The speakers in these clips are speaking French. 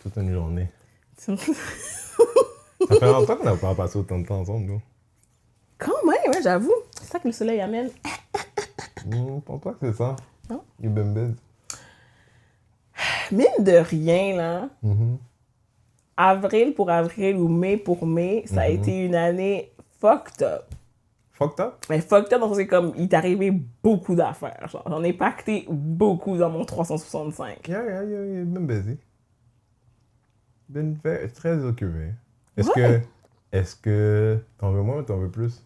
toute une journée. Ça Ça fait longtemps qu'on n'a pas passé autant de temps ensemble, nous. Quand même, ouais, j'avoue. C'est ça que le soleil amène. Je pense pas que c'est ça. Non. You been busy. Mine de rien, là, Mhm. avril pour avril ou mai pour mai, ça a été une année fucked up. Fucked up? Mais fucked up, c'est comme, il t'est arrivé beaucoup d'affaires. Genre, j'en ai pacté beaucoup dans mon 365. Yeah, you've been busy. Très occupé. Ouais. Est-ce que t'en veux moins ou t'en veux plus?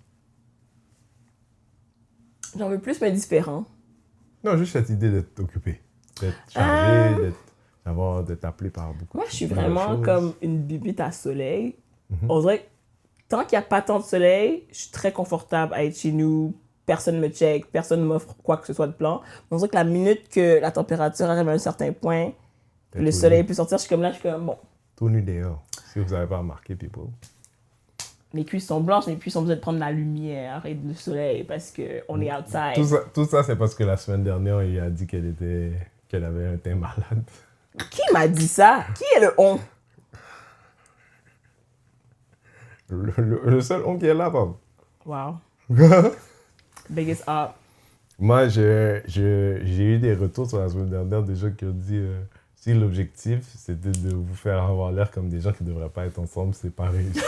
J'en veux plus, mais différent. Non, juste cette idée d'être occupé. D'être chargé, d'être appelé par beaucoup Moi, je suis de vraiment choses. comme une bibite à soleil. On dirait que tant qu'il n'y a pas tant de soleil, je suis très confortable à être chez nous. Personne me check, personne ne m'offre quoi que ce soit de plan. On dirait que la minute que la température arrive à un certain point, T'es le tout soleil nu. peut sortir, je suis comme là, je suis comme bon. Tout nu dehors. Si vous n'avez pas remarqué, people. Mes cuisses sont blanches, mes cuisses ont besoin de prendre la lumière et le soleil parce qu'on est outside. Tout ça, c'est parce que la semaine dernière, il a dit qu'elle avait un teint malade. Qui m'a dit ça? Qui est le on? Le seul on qui est là, papa. Wow. Biggest up. Moi, j'ai eu des retours sur la semaine dernière des gens qui ont dit si l'objectif c'était de vous faire avoir l'air comme des gens qui ne devraient pas être ensemble, c'est pas réussi.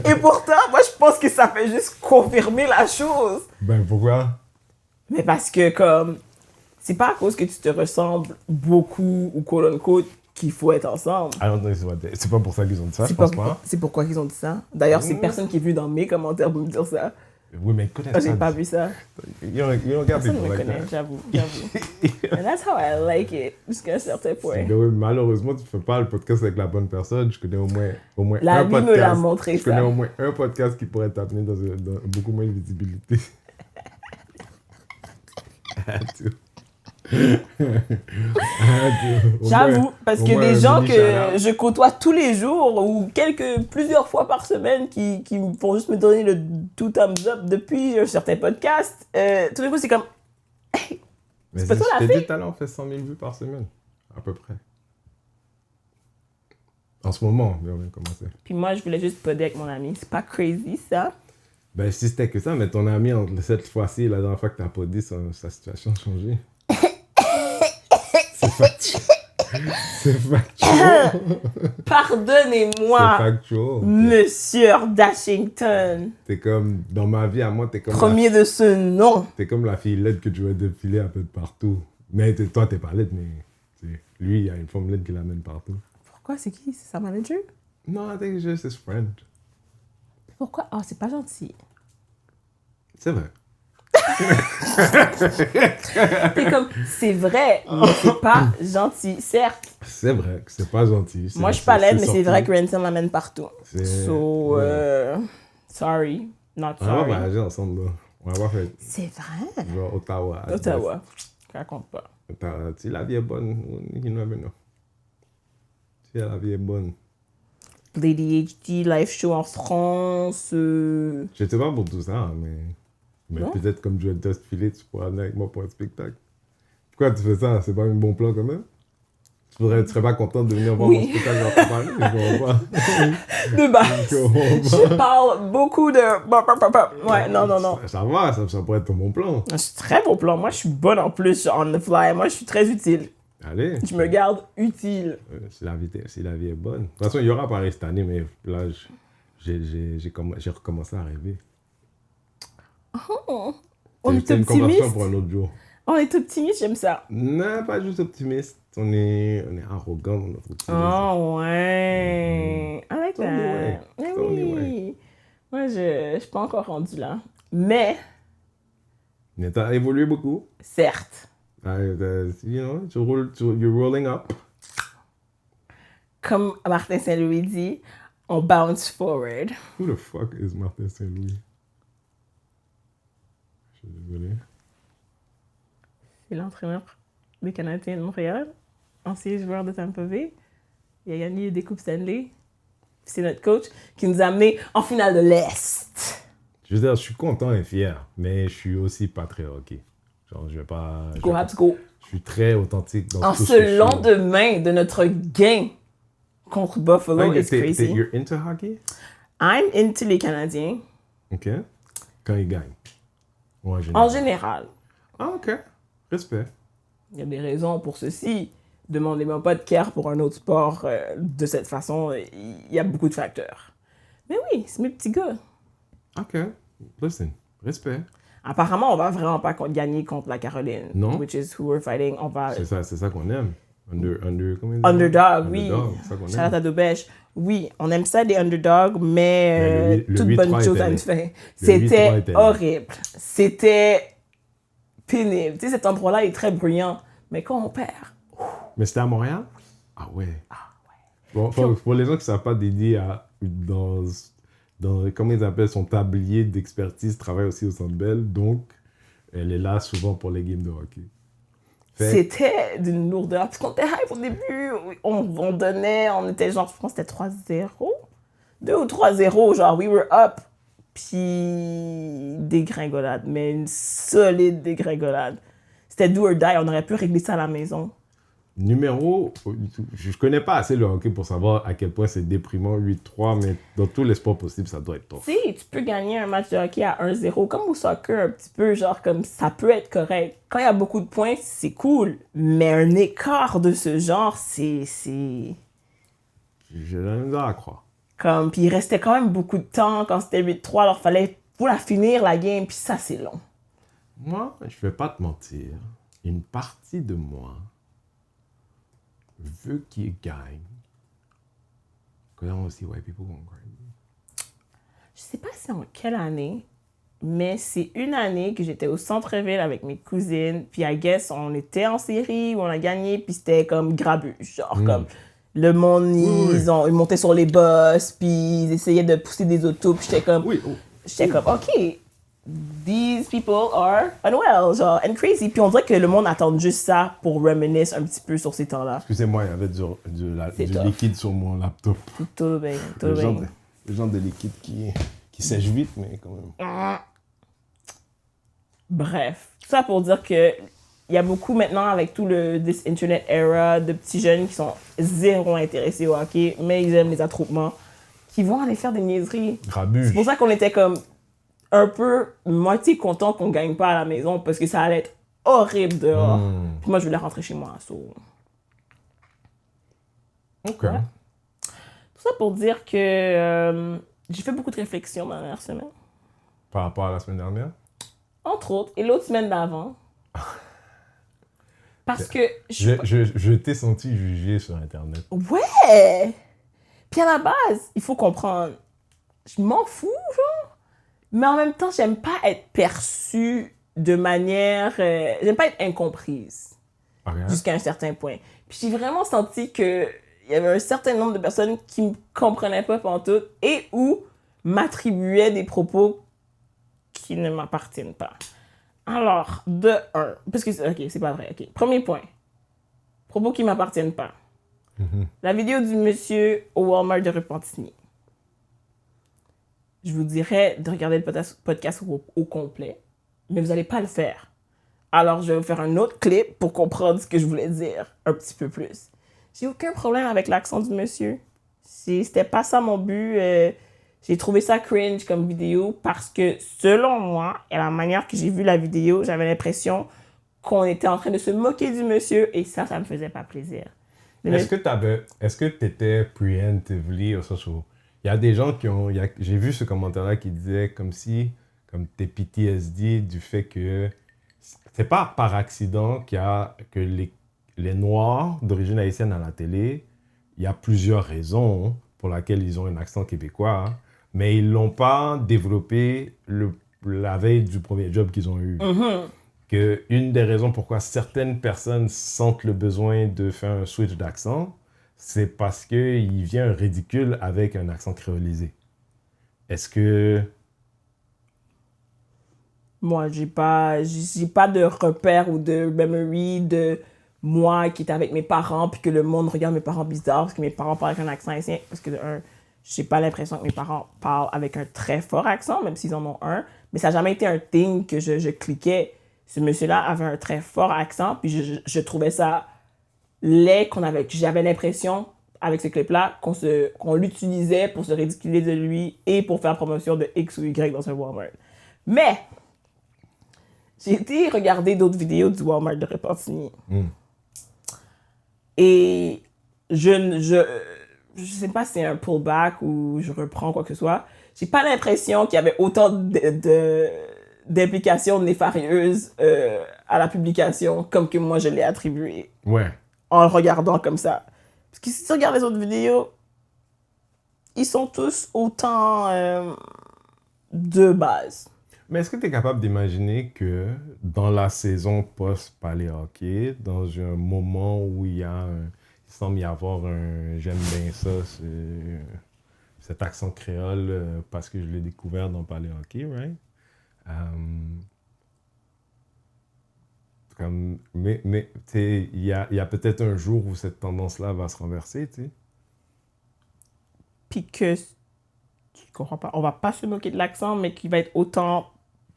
Et pourtant, moi, je pense que ça fait juste confirmer la chose. Ben pourquoi? Mais parce que, comme, c'est pas à cause que tu te ressembles beaucoup ou quote unquote qu'il faut être ensemble. I don't think c'est pas pour ça qu'ils ont dit ça, je pense pas. C'est pourquoi ils ont dit ça. D'ailleurs, c'est personne qui est venu dans mes commentaires pour me dire ça. Oui, mais écoute, J'ai pas vu ça. You don't get Personne people me like connaît, that. j'avoue. And that's how I like it, jusqu'à un certain point. Mais oui, malheureusement, tu fais pas le podcast avec la bonne personne. Je connais au moins La un vie podcast. me l'a montré, Je connais ça. au moins un podcast qui pourrait t'amener dans beaucoup moins de visibilité. J'avoue, parce que des gens que je côtoie tous les jours ou plusieurs fois par semaine qui vont juste me donner le tout thumbs up depuis un certain podcast, tout d'un coup, c'est comme, hey, Mais c'est pas toi la je t'ai dit fille? tout à l'heure, on fait 100 000 vues par semaine, à peu près. En ce moment, on vient de commencer. Puis moi, je voulais juste podder avec mon ami. C'est pas crazy, ça? Ben, si c'était que ça, mais ton ami, entre cette fois-ci et la dernière fois que t'as podé, sa situation a changé. C'est factuel. C'est factuel. Pardonnez-moi, C'est factuel. Monsieur Dashington. T'es comme, dans ma vie à moi, t'es comme, Premier de ce nom. t'es comme la fille laide que tu vas défiler un peu de partout. Mais toi, t'es pas laide, mais lui, il y a une femme laide qui l'amène partout. Pourquoi? C'est qui? C'est sa manager? Non, I think it's just his friend. Pourquoi? Oh, c'est pas gentil. C'est vrai. C'est comme, c'est vrai, mais c'est pas gentil, certes. C'est vrai que c'est pas gentil. Moi, je suis pas laide, mais c'est sorti. vrai que Ransom l'amène partout. C'est- So, ouais. sorry, not On va sorry. voyager ensemble, là. On va faire C'est vrai. genre Ottawa. Ottawa, je raconte pas. Si la vie est bonne, you never know. Si la vie est bonne. Lady HD, live show en France. Je sais pas pour tout ça, mais Non? peut-être comme je vais te filer, tu pourras venir avec moi pour un spectacle. Pourquoi tu fais ça? C'est pas un bon plan quand même? Tu serais pas content de venir voir Oui. mon spectacle en Paris? Je comprends pas. De base, Je comprends je parle beaucoup de... Ouais, non. Ça va, ça pourrait être un bon plan. C'est très bon plan. Moi, je suis bonne en plus on the fly. Moi, je suis très utile. Allez. Je me garde utile. Si la vie est bonne. De toute façon, il y aura Paris cette année, mais là, j'ai recommencé à rêver. On est C'était une conversation optimiste. pour un autre jour. On est optimiste, j'aime ça. Non, pas juste optimiste. On est arrogant dans notre optimisme. Oh, ouais. I like It's the only way. that. It's the only Oui. Moi, je suis pas encore rendue là. Mais, Mais t'as évolué beaucoup. certes, You know, you're rolling up. comme Martin Saint-Louis dit, on bounce forward. Who the fuck is Martin Saint-Louis? Je suis désolé. C'est l'entraîneur des Canadiens de Montréal, ancien joueur de Tampa Bay. Il a gagné des Coupes Stanley. C'est notre coach qui nous a amenés en finale de l'Est. Je veux dire, je suis content et fier, mais je suis aussi pas très hockey. Genre, je vais pas... Go Habs, go. Je suis très authentique dans En tout ce que je ce fais. lendemain de notre gain contre Buffalo, Ouais, it's crazy. You're into hockey? I'm into les Canadiens. OK. Quand ils gagnent? Ou en général? En général. Ah, OK. Respect. Il y a des raisons pour ceci. Demandez-moi pas de care pour un autre sport de cette façon. Il y a beaucoup de facteurs. Mais oui, c'est mes petits gars. OK. Listen. Respect. Apparemment, on va vraiment pas gagner contre la Caroline. Non. Which is who we're fighting. On va... C'est ça qu'on aime. Underdog, oui. C'est ça qu'on Shout out aime. à Dobèche. Oui, on aime ça des underdogs, mais le toute 8-3 bonne chose était à une laid. fin. Le 8-3 C'était était laid. horrible. C'était pénible. Tu sais, cet endroit-là est très bruyant, mais quand on perd... Mais c'était à Montréal? Ah ouais. Bon, pour les gens qui ne savent pas, Dédé dans comment ils appellent son tablier d'expertise, travaille aussi au Centre Bell, donc elle est là souvent pour les games de hockey. C'était d'une lourdeur. Parce qu'on était hype au début, on donnait, on était genre, je pense que c'était 3-0. 2 ou 3-0, genre we were up. Puis dégringolade, mais une solide dégringolade. C'était do or die, on aurait pu régler ça à la maison. Numéro, je connais pas assez le hockey pour savoir à quel point c'est déprimant 8-3, mais dans tous les sports possibles, ça doit être tough. Tu sais, tu peux gagner un match de hockey à 1-0, comme au soccer, un petit peu, genre comme ça peut être correct. Quand il y a beaucoup de points, c'est cool, mais un écart de ce genre, c'est... J'ai la misère à croire. Comme, puis il restait quand même beaucoup de temps quand c'était 8-3, alors fallait pour la finir la game, puis ça c'est long. Moi, je vais pas te mentir, une partie de moi veut qu'il gagne. Because I want to see white people going crazy. Je sais pas c'est en quelle année, mais c'est une année que j'étais au centre-ville avec mes cousines, puis I guess on était en série, où on a gagné, puis c'était comme grabuge, genre comme le monde, ils montaient sur les bus, puis ils essayaient de pousser des autos, puis j'étais comme, ok, these people are unwell, genre, and crazy. Puis on dirait que le monde attend juste ça pour reminisce un petit peu sur ces temps-là. Excusez-moi, il y avait du liquide sur mon laptop. Tout bien, tout Le bien. genre de liquide qui sèche vite, mais quand même. Bref, tout ça pour dire que il y a beaucoup maintenant, avec tout le this internet era, de petits jeunes qui sont zéro intéressés au hockey, mais ils aiment les attroupements, qui vont aller faire des niaiseries. Grabuge. C'est pour ça qu'on était comme un peu moitié content qu'on gagne pas à la maison, parce que ça allait être horrible dehors. Puis moi, je voulais rentrer chez moi. So. OK. Ouais. Tout ça pour dire que j'ai fait beaucoup de réflexions dans la dernière semaine. Par rapport à la semaine dernière? Entre autres, et l'autre semaine d'avant. Parce que... Je t'ai senti jugé sur Internet. Ouais! Puis à la base, il faut comprendre, je m'en fous, genre. Mais en même temps, j'aime pas être perçue de manière... j'aime pas être incomprise. Okay. Jusqu'à un certain point. Puis j'ai vraiment senti qu'il y avait un certain nombre de personnes qui me comprenaient pas pantoute et ou m'attribuaient des propos qui ne m'appartiennent pas. Alors, de un, parce que, ok, c'est pas vrai, ok. Premier point, propos qui m'appartiennent pas. La vidéo du monsieur au Walmart de Repentigny. Je vous dirais de regarder le podcast au complet, mais vous n'allez pas le faire. Alors, je vais vous faire un autre clip pour comprendre ce que je voulais dire un petit peu plus. J'ai aucun problème avec l'accent du monsieur. C'était pas ça mon but. J'ai trouvé ça cringe comme vidéo parce que, selon moi, et la manière que j'ai vu la vidéo, j'avais l'impression qu'on était en train de se moquer du monsieur et ça me faisait pas plaisir. Est-ce que tu étais preemptively au sens où il y a des gens qui ont... J'ai vu ce commentaire-là qui disait comme t'es PTSD du fait que c'est pas par accident que les Noirs d'origine haïtienne à la télé, il y a plusieurs raisons pour lesquelles ils ont un accent québécois, hein, mais ils l'ont pas développé la veille du premier job qu'ils ont eu. Que une des raisons pourquoi certaines personnes sentent le besoin de faire un switch d'accent, c'est parce qu'il vient un ridicule avec un accent créolisé. Est-ce que... Moi, j'ai pas de repère ou de memory de moi qui était avec mes parents puis que le monde regarde mes parents bizarres parce que mes parents parlent avec un accent haïtien. Parce que, j'ai pas l'impression que mes parents parlent avec un très fort accent, même s'ils en ont un. Mais ça n'a jamais été un thing que je cliquais. ce monsieur-là avait un très fort accent, puis je trouvais ça laid j'avais l'impression, avec ce clip-là, qu'on l'utilisait pour se ridiculiser de lui et pour faire promotion de X ou Y dans un Walmart. Mais, j'ai été regarder d'autres vidéos du Walmart de Repentigny. Et je sais pas si c'est un pullback ou je reprends quoi que ce soit. J'ai pas l'impression qu'il y avait autant d'implications néfarieuses à la publication comme que moi je l'ai attribué. Ouais. En le regardant comme ça. Parce que si tu regardes les autres vidéos, ils sont tous autant de base. Mais est-ce que tu es capable d'imaginer que dans la saison post-Palais Hockey, dans un moment où il semble y avoir j'aime bien ça, cet accent créole, parce que je l'ai découvert dans Palais Hockey, right? Mais tu sais, il y a peut-être un jour où cette tendance-là va se renverser, tu sais. Puis que, je comprends pas, on va pas se moquer de l'accent, mais qu'il va être autant...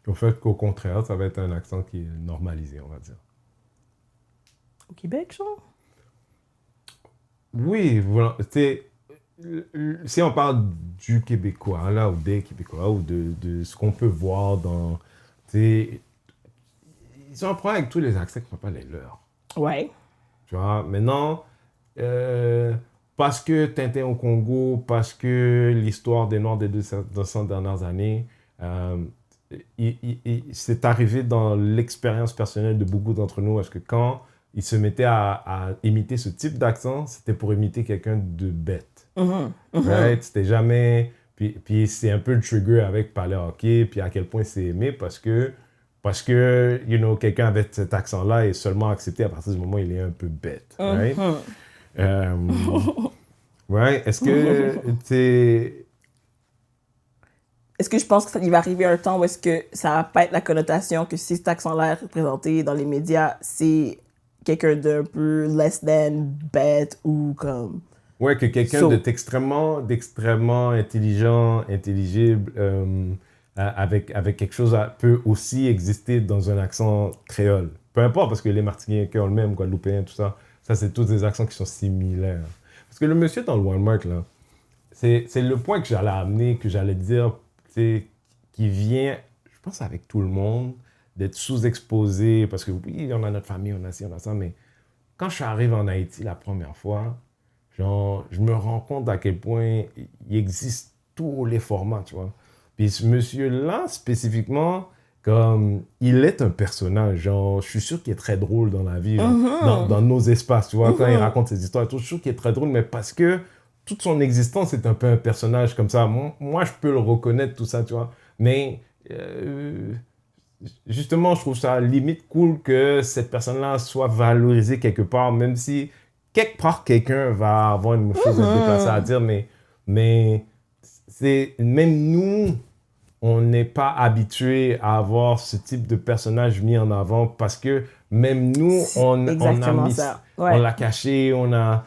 Au fait qu'au contraire, ça va être un accent qui est normalisé, on va dire. Au Québec, genre? Oui, voilà, tu sais, si on parle du Québécois, là, ou des Québécois, ou de ce qu'on peut voir dans, tu sais, ils ont un problème avec tous les accents qui ne sont pas les leurs. Ouais. Tu vois, maintenant, parce que Tintin au Congo, parce que l'histoire des Noirs des 200 dernières années, c'est arrivé dans l'expérience personnelle de beaucoup d'entre nous, parce que quand ils se mettaient à imiter ce type d'accent, c'était pour imiter quelqu'un de bête. Right? C'était jamais... Puis c'est un peu le trigger avec Palais Hockey, puis à quel point c'est aimé, parce que you know, quelqu'un avec cet accent-là est seulement accepté à partir du moment où il est un peu bête. Right? Right? Est-ce que Est-ce que je pense qu'il va arriver un temps où est-ce que ça va pas être la connotation que si cet accent-là est représenté dans les médias, c'est quelqu'un d'un peu less than bête ou comme... Ouais, que quelqu'un d'extrêmement intelligent, intelligible, avec quelque chose peut aussi exister dans un accent créole. Peu importe, parce que les Martiniquais ont le même, Guadeloupéens, tout ça. Ça, c'est tous des accents qui sont similaires. Parce que le monsieur dans le Walmart, là, c'est le point que j'allais amener, que j'allais dire, qui vient, je pense, avec tout le monde, d'être sous-exposé. Parce que oui, on a notre famille, on a ci, on a ça, mais quand je suis arrivé en Haïti la première fois, genre, je me rends compte à quel point il existe tous les formats, tu vois. Puis ce monsieur-là, spécifiquement, comme, il est un personnage. Genre, je suis sûr qu'il est très drôle dans la vie, genre, dans nos espaces, tu vois, quand il raconte ses histoires, je suis sûr qu'il est très drôle, mais parce que toute son existence est un peu un personnage comme ça. Moi, je peux le reconnaître, tout ça, tu vois. Mais justement, je trouve ça limite cool que cette personne-là soit valorisée quelque part, même si quelque part, quelqu'un va avoir une chose à déplacer à dire, mais c'est, même nous, on n'est pas habitué à avoir ce type de personnage mis en avant parce que même nous, on l'a caché, on a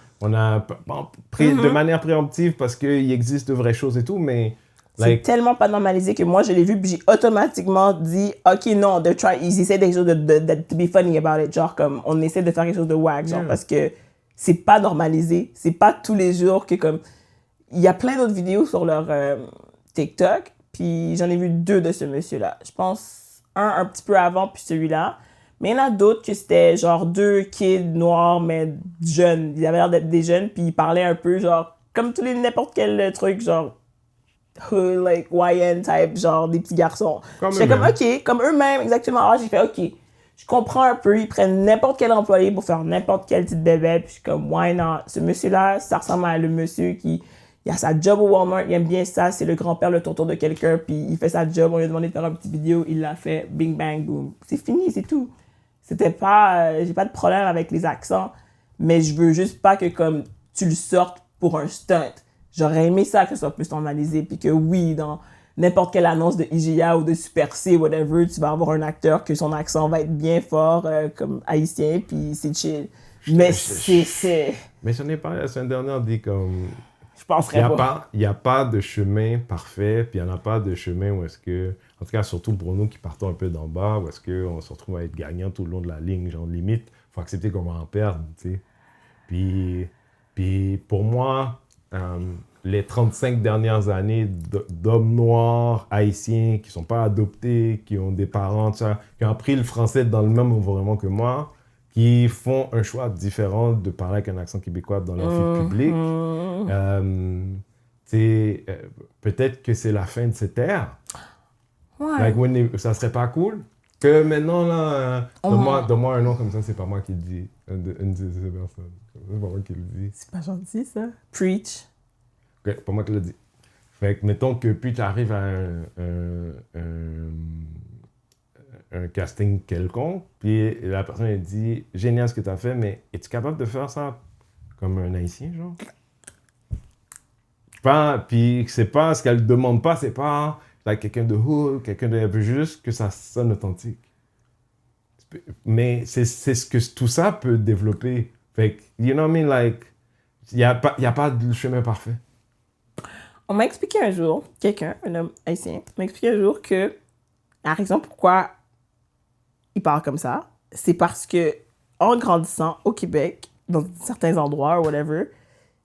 pris de manière préemptive parce qu'il existe de vraies choses et tout, mais... C'est tellement pas normalisé que moi, je l'ai vu, puis j'ai automatiquement dit, OK, non, ils essaient des choses to be funny about it. Genre, comme, on essaie de faire quelque chose de wack, genre, parce que c'est pas normalisé. C'est pas tous les jours que, comme... Il y a plein d'autres vidéos sur leur TikTok, puis j'en ai vu 2 de ce monsieur-là. Je pense un petit peu avant, puis celui-là. Mais il y en a d'autres que c'était, genre, 2 kids noirs, mais jeunes. Ils avaient l'air d'être des jeunes, puis ils parlaient un peu, genre, comme n'importe quel truc, genre... like YN type, genre des petits garçons. J'étais comme, OK, comme eux-mêmes, exactement. Alors, j'ai fait, OK, je comprends un peu, ils prennent n'importe quel employé pour faire n'importe quel petit bébé, puis je suis comme, why not? Ce monsieur-là, ça ressemble à le monsieur qui il a sa job au Walmart, il aime bien ça, c'est le grand-père, le tonton de quelqu'un, puis il fait sa job, on lui a demandé de faire une petite vidéo, il l'a fait, bing bang boom. C'est fini, c'est tout. C'était pas, j'ai pas de problème avec les accents, mais je veux juste pas que comme tu le sortes pour un stunt. J'aurais aimé ça, que ce soit plus normalisé, puis que oui, dans n'importe quelle annonce de IGA ou de Super C, whatever, tu vas avoir un acteur que son accent va être bien fort, comme haïtien, puis c'est chill. Mais c'est... Mais j'en ai parlé la semaine dernière, dit comme... Je penserais pas. Il n'y a pas de chemin parfait, puis il n'y en a pas de chemin où est-ce que, en tout cas, surtout pour nous qui partons un peu d'en bas, où est-ce qu'on se retrouve à être gagnant tout le long de la ligne, genre limite, il faut accepter qu'on va en perdre, tu sais. Puis pour moi, les 35 dernières années d'hommes noirs, haïtiens, qui ne sont pas adoptés, qui ont des parents, tu sais, qui ont appris le français dans le même environnement que moi, qui font un choix différent de parler avec un accent québécois dans leur vie publique. Peut-être que c'est la fin de cette ère. Ouais. Ça serait pas cool que maintenant, là, donne-moi un nom comme ça, c'est pas moi qui le dis. Une de ces personnes. C'est pas moi qui le dis. C'est pas gentil, ça. Preach. Ok, pas moi qui le dis. Fait que, mettons que puis tu arrives à un casting quelconque, puis la personne elle dit « Génial ce que tu as fait, mais es-tu capable de faire ça comme un haïtien, genre? » Puis c'est pas, ce qu'elle demande pas, c'est pas like, quelqu'un de hood, quelqu'un de... Elle veut juste que ça sonne authentique. Mais c'est ce que tout ça peut développer. Fait que, you know what I mean, like, il n'y a pas de chemin parfait. On m'a expliqué un jour, un homme haïtien, m'a expliqué un jour que la raison pourquoi il parle comme ça, c'est parce que en grandissant au Québec, dans certains endroits, whatever,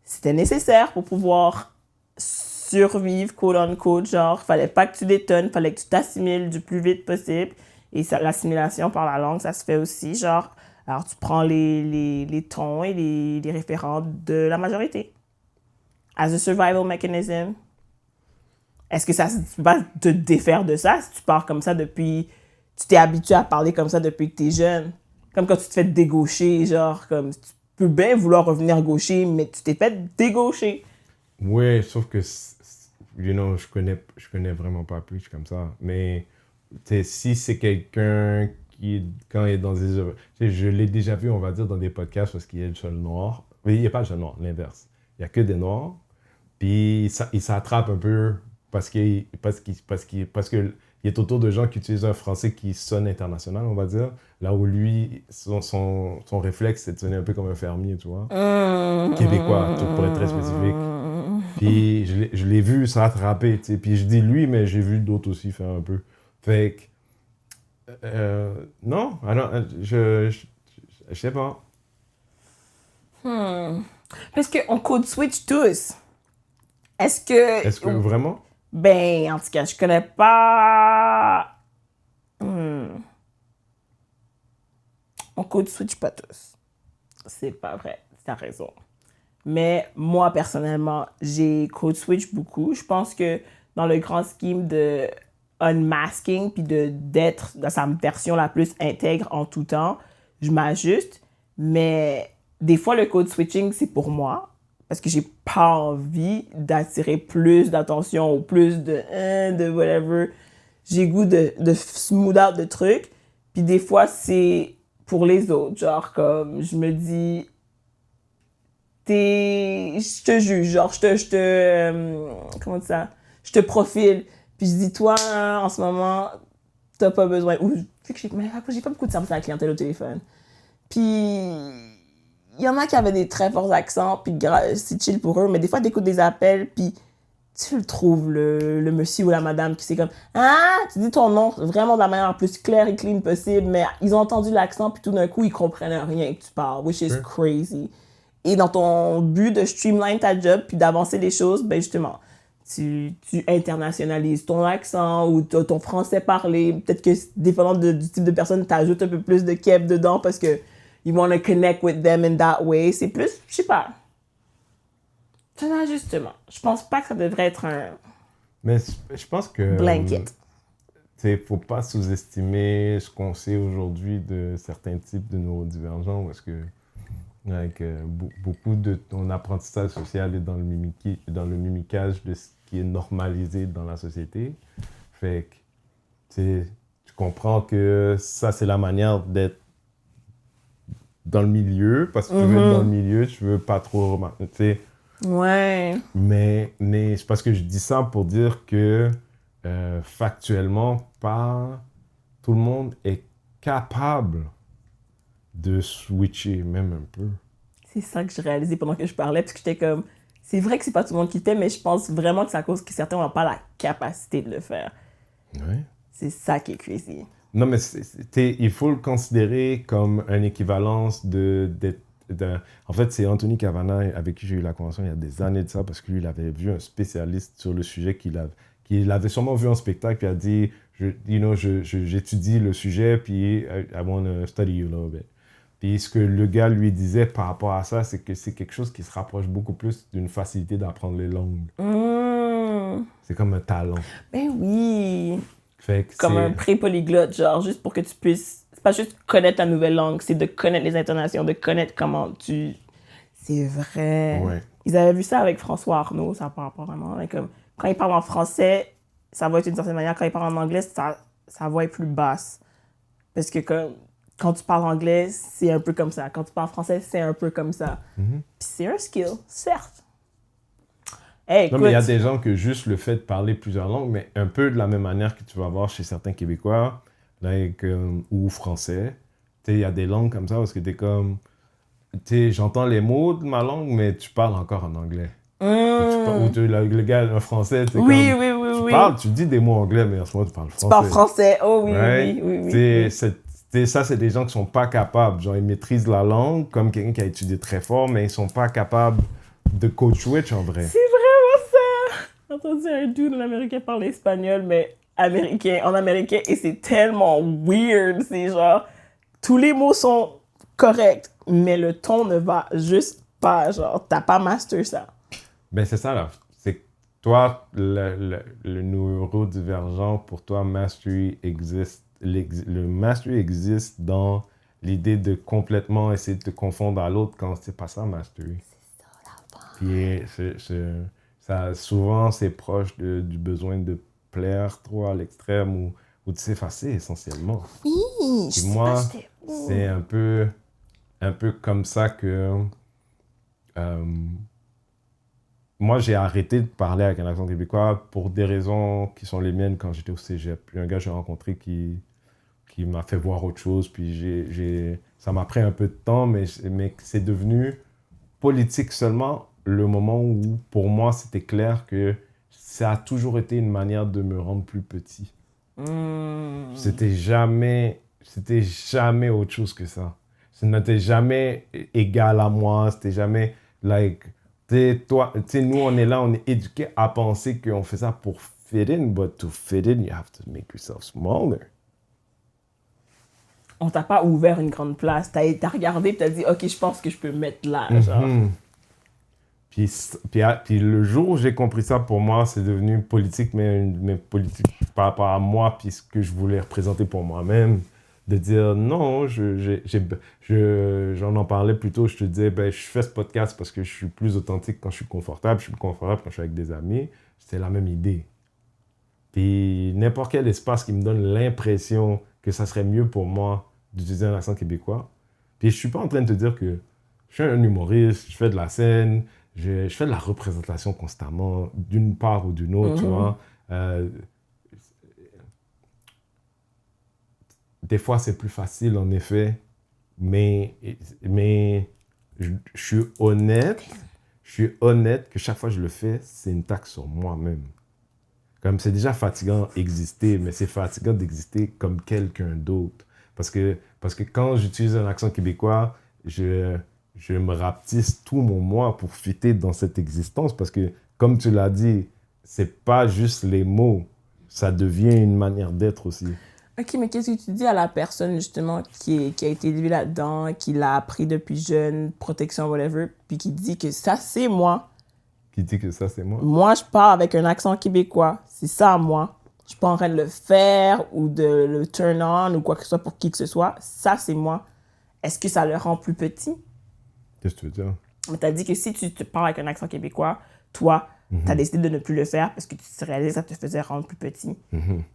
c'était nécessaire pour pouvoir survivre, quote unquote, genre, fallait pas que tu détonnes, fallait que tu t'assimiles du plus vite possible. Et ça, l'assimilation par la langue, ça se fait aussi, genre, alors tu prends les tons et les référents de la majorité. As a survival mechanism. Est-ce que ça va te défaire de ça si tu pars comme ça depuis... Tu t'es habitué à parler comme ça depuis que t'es jeune? Comme quand tu te fais dégaucher, genre, comme... Tu peux bien vouloir revenir gaucher, mais tu t'es fait dégaucher. Oui, sauf que, you know, je connais vraiment pas Preach comme ça. Mais si c'est quelqu'un qui, quand il est dans des... Je l'ai déjà vu, on va dire, dans des podcasts parce qu'il y a le seul noir. Mais il n'y a pas le seul noir, l'inverse. Il n'y a que des noirs. Puis il s'attrape un peu parce qu'il est autour de gens qui utilisent un français qui sonne international, on va dire. Là où lui, son réflexe, c'est de sonner un peu comme un fermier, tu vois. Québécois, pour être très spécifique. Puis je l'ai vu s'attraper, tu sais. Puis je dis lui, mais j'ai vu d'autres aussi faire un peu. Fait que... non, alors, je sais pas. Parce qu'on code switch tous. Est-ce que vraiment? Ben, en tout cas, je connais pas... On code switch pas tous. C'est pas vrai, t'as raison. Mais moi, personnellement, j'ai code switch beaucoup. Je pense que dans le grand scheme de unmasking puis d'être dans sa version la plus intègre en tout temps, je m'ajuste. Mais des fois, le code switching, c'est pour moi. Parce que j'ai pas envie d'attirer plus d'attention ou plus de whatever. J'ai goût de smooth out de trucs. Puis des fois, c'est pour les autres. Genre, comme, je me dis, je te juge. Genre, comment dire ça? Je te profile. Puis je dis, toi, en ce moment, t'as pas besoin. Ou, j'ai pas beaucoup de service à la clientèle au téléphone. Puis... Il y en a qui avaient des très forts accents, puis c'est chill pour eux, mais des fois, t'écoutes des appels, puis tu le trouves, le monsieur ou la madame, qui c'est comme « Ah! » Tu dis ton nom vraiment de la manière la plus claire et clean possible, mais ils ont entendu l'accent, puis tout d'un coup, ils comprennent rien que tu parles, which is crazy. Et dans ton but de streamline ta job, puis d'avancer les choses, ben justement, tu internationalises ton accent ou ton français parlé. Peut-être que, dépendant du type de personne, t'ajoutes un peu plus de keb dedans parce que you want to connect with them in that way. C'est plus, je sais pas. C'est un ajustement. Je pense pas que ça devrait être un... Mais je pense que... blanket. Faut pas sous-estimer ce qu'on sait aujourd'hui de certains types de neurodivergents parce que beaucoup de ton apprentissage social est dans le mimiquage de ce qui est normalisé dans la société. Fait que tu comprends que ça, c'est la manière d'être dans le milieu, parce que tu veux être dans le milieu, tu veux pas trop... Ouais. Mais c'est parce que je dis ça pour dire que factuellement, pas tout le monde est capable de switcher, même un peu. C'est ça que je réalisais pendant que je parlais, parce que j'étais comme, C'est vrai que c'est pas tout le monde qui le fait, mais je pense vraiment que c'est à cause que certains n'ont pas la capacité de le faire. Ouais. C'est ça qui est crazy. Non, mais il faut le considérer comme une équivalence en fait, c'est Anthony Cavana avec qui j'ai eu la conversation il y a des années de ça, parce que lui, il avait vu un spécialiste sur le sujet qu'il avait sûrement vu en spectacle, puis il a dit, j'étudie le sujet, puis I want to study you a little bit. Puis ce que le gars lui disait par rapport à ça, c'est que c'est quelque chose qui se rapproche beaucoup plus d'une facilité d'apprendre les langues. C'est comme un talent. Ben oui. Fait que comme un pré-polyglotte, genre, juste pour que tu puisses... C'est pas juste connaître la nouvelle langue, c'est de connaître les intonations, de connaître comment tu... C'est vrai. Ouais. Ils avaient vu ça avec François Arnaud, ça parle pas vraiment. Mais comme, quand il parle en français, sa voix est d'une certaine manière. Quand il parle en anglais, sa voix est plus basse. Parce que quand tu parles anglais, c'est un peu comme ça. Quand tu parles français, c'est un peu comme ça. Mm-hmm. Puis c'est un skill, certes. Hey, écoute, non, mais il y a des gens que juste le fait de parler plusieurs langues, mais un peu de la même manière que tu vas voir chez certains Québécois ou Français. Il y a des langues comme ça parce que tu es comme... j'entends les mots de ma langue, mais tu parles encore en anglais. Le gars, un Français, oui, tu dis des mots anglais, mais en ce moment, tu parles français. Tu parles français, oh oui, right? oui. Ça, c'est des gens qui sont pas capables. Genre, ils maîtrisent la langue comme quelqu'un qui a étudié très fort, mais ils sont pas capables de code switch en vrai. C'est vraiment ça! J'ai entendu un dude en américain parler espagnol, mais en américain, et c'est tellement weird. C'est genre, tous les mots sont corrects, mais le ton ne va juste pas. Genre, t'as pas master ça. Ben, c'est ça, là. C'est que toi, le neurodivergent, pour toi, mastery existe. Le mastery existe dans l'idée de complètement essayer de te confondre à l'autre quand c'est pas ça, mastery. C'est ça, la Puis ça, souvent, c'est proche du besoin de plaire trop à l'extrême ou de s'effacer, essentiellement. Oui, et moi, c'est un peu comme ça que... moi, j'ai arrêté de parler avec un accent québécois pour des raisons qui sont les miennes quand j'étais au cégep. Puis un gars que j'ai rencontré qui m'a fait voir autre chose. Puis ça m'a pris un peu de temps, mais c'est devenu politique seulement le moment où, pour moi, c'était clair que ça a toujours été une manière de me rendre plus petit. C'était jamais autre chose que ça. Ce n'était jamais égal à moi. C'était jamais, like... nous, on est là, on est éduqués à penser qu'on fait ça pour fit in, but to fit in, you have to make yourself smaller. On t'a pas ouvert une grande place. T'as regardé et t'as dit, OK, je pense que je peux me mettre là, genre. Puis le jour où j'ai compris ça, pour moi, c'est devenu politique, mais politique par rapport à moi, puis ce que je voulais représenter pour moi-même. De dire non, j'en parlais plus tôt, je te disais, ben, je fais ce podcast parce que je suis plus authentique quand je suis confortable, je suis plus confortable quand je suis avec des amis. C'était la même idée. Puis n'importe quel espace qui me donne l'impression que ça serait mieux pour moi d'utiliser un accent québécois. Puis je suis pas en train de te dire que je suis un humoriste, je fais de la scène, je fais de la représentation constamment, d'une part ou d'une autre, tu vois. Des fois, c'est plus facile, en effet, mais je suis honnête que chaque fois que je le fais, c'est une taxe sur moi-même. Comme c'est déjà fatigant d'exister, mais c'est fatigant d'exister comme quelqu'un d'autre. Parce que quand j'utilise un accent québécois, je me rapetisse tout mon moi pour fitter dans cette existence. Parce que, comme tu l'as dit, c'est pas juste les mots, ça devient une manière d'être aussi. OK, mais qu'est-ce que tu dis à la personne, justement, qui a été élevée là-dedans, qui l'a appris depuis jeune, protection, whatever, puis qui dit que ça, c'est moi. Qui dit que ça, c'est moi? Moi, je parle avec un accent québécois. C'est ça, moi. Je suis pas en train de le faire ou de le turn on ou quoi que ce soit pour qui que ce soit. Ça, c'est moi. Est-ce que ça le rend plus petit? Qu'est-ce que tu veux dire? Mais t'as dit que si tu te parles avec un accent québécois, toi, t'as décidé de ne plus le faire parce que tu te réalisais que ça te faisait rendre plus petit.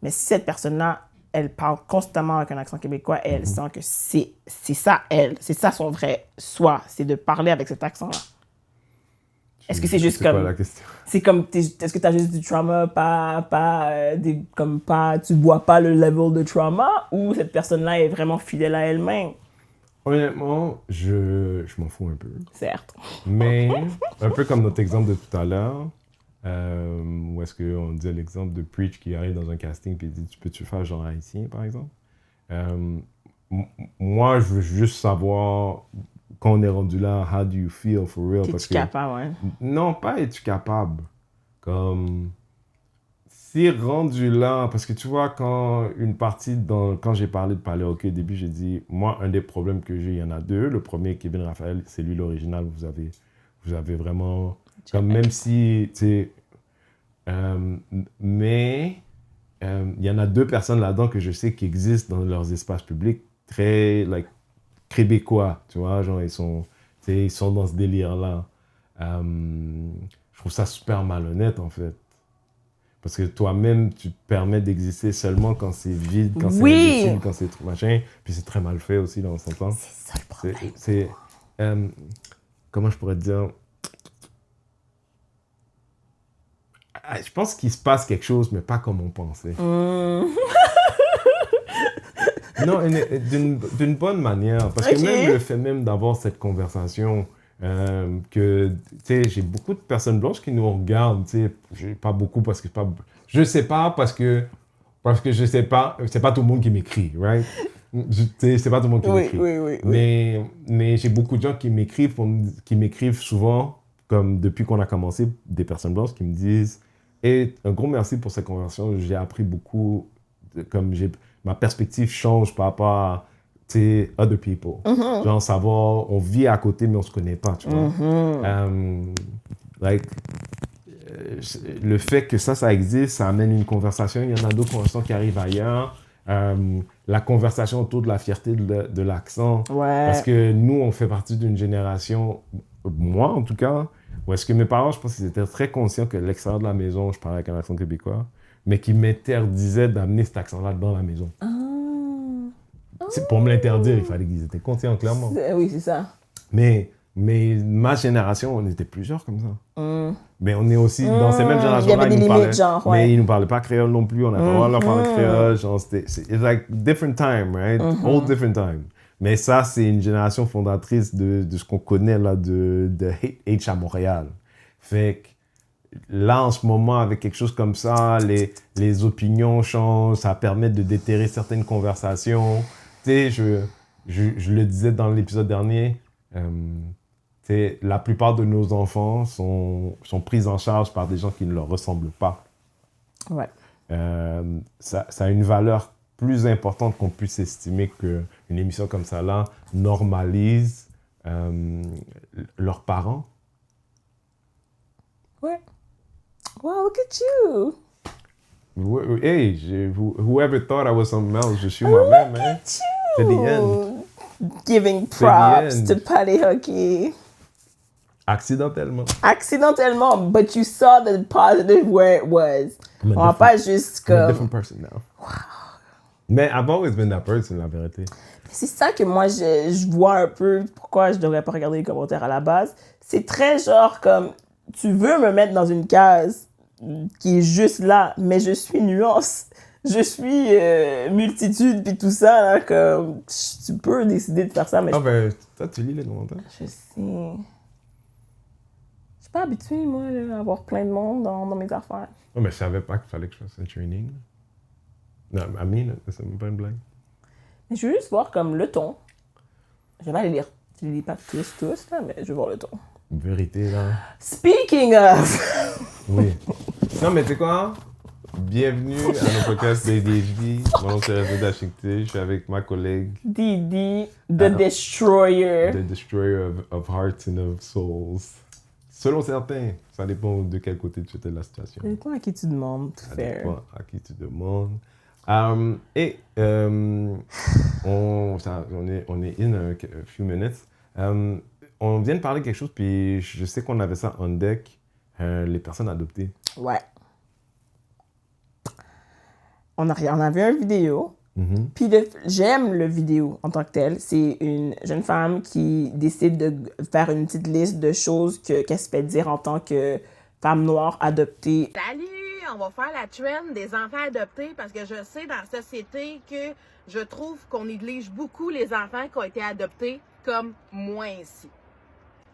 Mais si cette personne-là, elle parle constamment avec un accent québécois et elle sent que c'est ça, c'est ça son vrai soi, c'est de parler avec cet accent-là. Est-ce que c'est juste comme... C'est quoi la question? C'est comme... Est-ce que tu as juste du trauma, tu vois pas le level de trauma ou cette personne-là est vraiment fidèle à elle-même? Honnêtement, je m'en fous un peu. Certes. Mais, un peu comme notre exemple de tout à l'heure, où est-ce qu'on disait l'exemple de Preach qui arrive dans un casting et dit « Tu peux-tu faire genre haïtien, par exemple? Moi, je veux juste savoir, quand on est rendu là, how do you feel for real? T'es-tu capable, ouais? Non, pas es-tu capable. Comme, si rendu là, parce que tu vois, quand quand j'ai parlé de parler hockey au début, j'ai dit, moi, un des problèmes que j'ai, il y en a deux. Le premier, Kevin Raphaël, c'est lui l'original. Vous avez vraiment, comme même si, tu sais, mais il y en a deux personnes là-dedans que je sais qui existent dans leurs espaces publics, très, like, québécois, tu vois, genre, tu sais, ils sont dans ce délire-là. Je trouve ça super malhonnête, en fait. Parce que toi-même, tu te permets d'exister seulement quand c'est vide, quand c'est imbécile, quand c'est tout machin. Puis c'est très mal fait aussi dans son temps. C'est ça le problème. Comment je pourrais te dire? Je pense qu'il se passe quelque chose, mais pas comme on pensait. Non, d'une bonne manière. Parce que même le fait même d'avoir cette conversation, que, tu sais, j'ai beaucoup de personnes blanches qui nous regardent, tu sais, pas beaucoup parce que je sais pas parce que je sais pas, c'est pas tout le monde qui m'écrit, right? Tu sais, c'est pas tout le monde qui m'écrit. Oui. Mais j'ai beaucoup de gens qui m'écrivent souvent, comme depuis qu'on a commencé, des personnes blanches qui me disent « Et un gros merci pour cette conversation, j'ai appris beaucoup, ma perspective change par rapport à, tu sais, other people. Genre, savoir, on vit à côté, mais on se connaît pas, tu vois. Le fait que ça existe, ça amène une conversation. Il y en a d'autres conversations qui arrivent ailleurs. La conversation autour de la fierté de l'accent. Ouais. Parce que nous, on fait partie d'une génération, moi en tout cas, où est-ce que mes parents, je pense qu'ils étaient très conscients que l'extérieur de la maison, je parlais avec un accent québécois, mais qui m'interdisaient d'amener cet accent-là dans la maison. Pour me l'interdire, il fallait qu'ils étaient conscients, clairement. Oui, c'est ça. Mais ma génération, on était plusieurs comme ça. Mais on est aussi dans ces mêmes générations-là. Il y avait des limites, genre, ouais. Mais ils nous parlaient pas créole non plus. On n'a pas le droit de leur parler créole. Genre, it's like different time, right? All different time. Mais ça, c'est une génération fondatrice de ce qu'on connaît là de H à Montréal. Fait que là, en ce moment, avec quelque chose comme ça, les opinions changent, ça permet de déterrer certaines conversations. Tu sais, je le disais dans l'épisode dernier, la plupart de nos enfants sont pris en charge par des gens qui ne leur ressemblent pas. Ouais. Ça a une valeur plus importante qu'on puisse estimer qu'une émission comme ça là normalise leurs parents. Ouais. Wow, look at you! Hey, whoever thought I was something else, je suis moi-même, man. To the end. Giving props to Patty Hockey. Accidentellement, but you saw the positive where it was. On va pas juste comme... I'm a different person now. Wow. Mais I've always been that person, la vérité. C'est ça que moi, je vois un peu pourquoi je devrais pas regarder les commentaires à la base. C'est très genre comme, tu veux me mettre dans une case qui est juste là, mais je suis nuance. Je suis multitude, puis tout ça, là, comme, tu peux décider de faire ça, mais... Ah ben, toi, tu lis les commentaires? Je sais. Je suis pas habituée, moi, là, à avoir plein de monde dans mes affaires. Non, mais je savais pas qu'il fallait que je fasse un training. Non, I mean, c'est même pas une blague. Mais je veux juste voir comme le ton. Je vais pas les lire. Je les lis pas tous, là, mais je veux voir le ton. Vérité, là. Speaking of... Oui. Non, mais tu sais quoi? Bienvenue à notre podcast d'ADHD. Mon nom c'est Reza Dachikté. Je suis avec ma collègue Didi, the Destroyer. The Destroyer of Hearts and of Souls. Selon certains, ça dépend de quel côté tu étais de la situation. Ça dépend à qui tu demandes, tout faire. Ça dépend à qui tu demandes. On est in a few minutes. On vient de parler de quelque chose, puis je sais qu'on avait ça on deck, les personnes adoptées. Ouais. On a vu une vidéo, puis j'aime le vidéo en tant que tel. C'est une jeune femme qui décide de faire une petite liste de choses qu'elle se fait dire en tant que femme noire adoptée. Salut, on va faire la trend des enfants adoptés parce que je sais dans la société que je trouve qu'on néglige beaucoup les enfants qui ont été adoptés comme moi ici.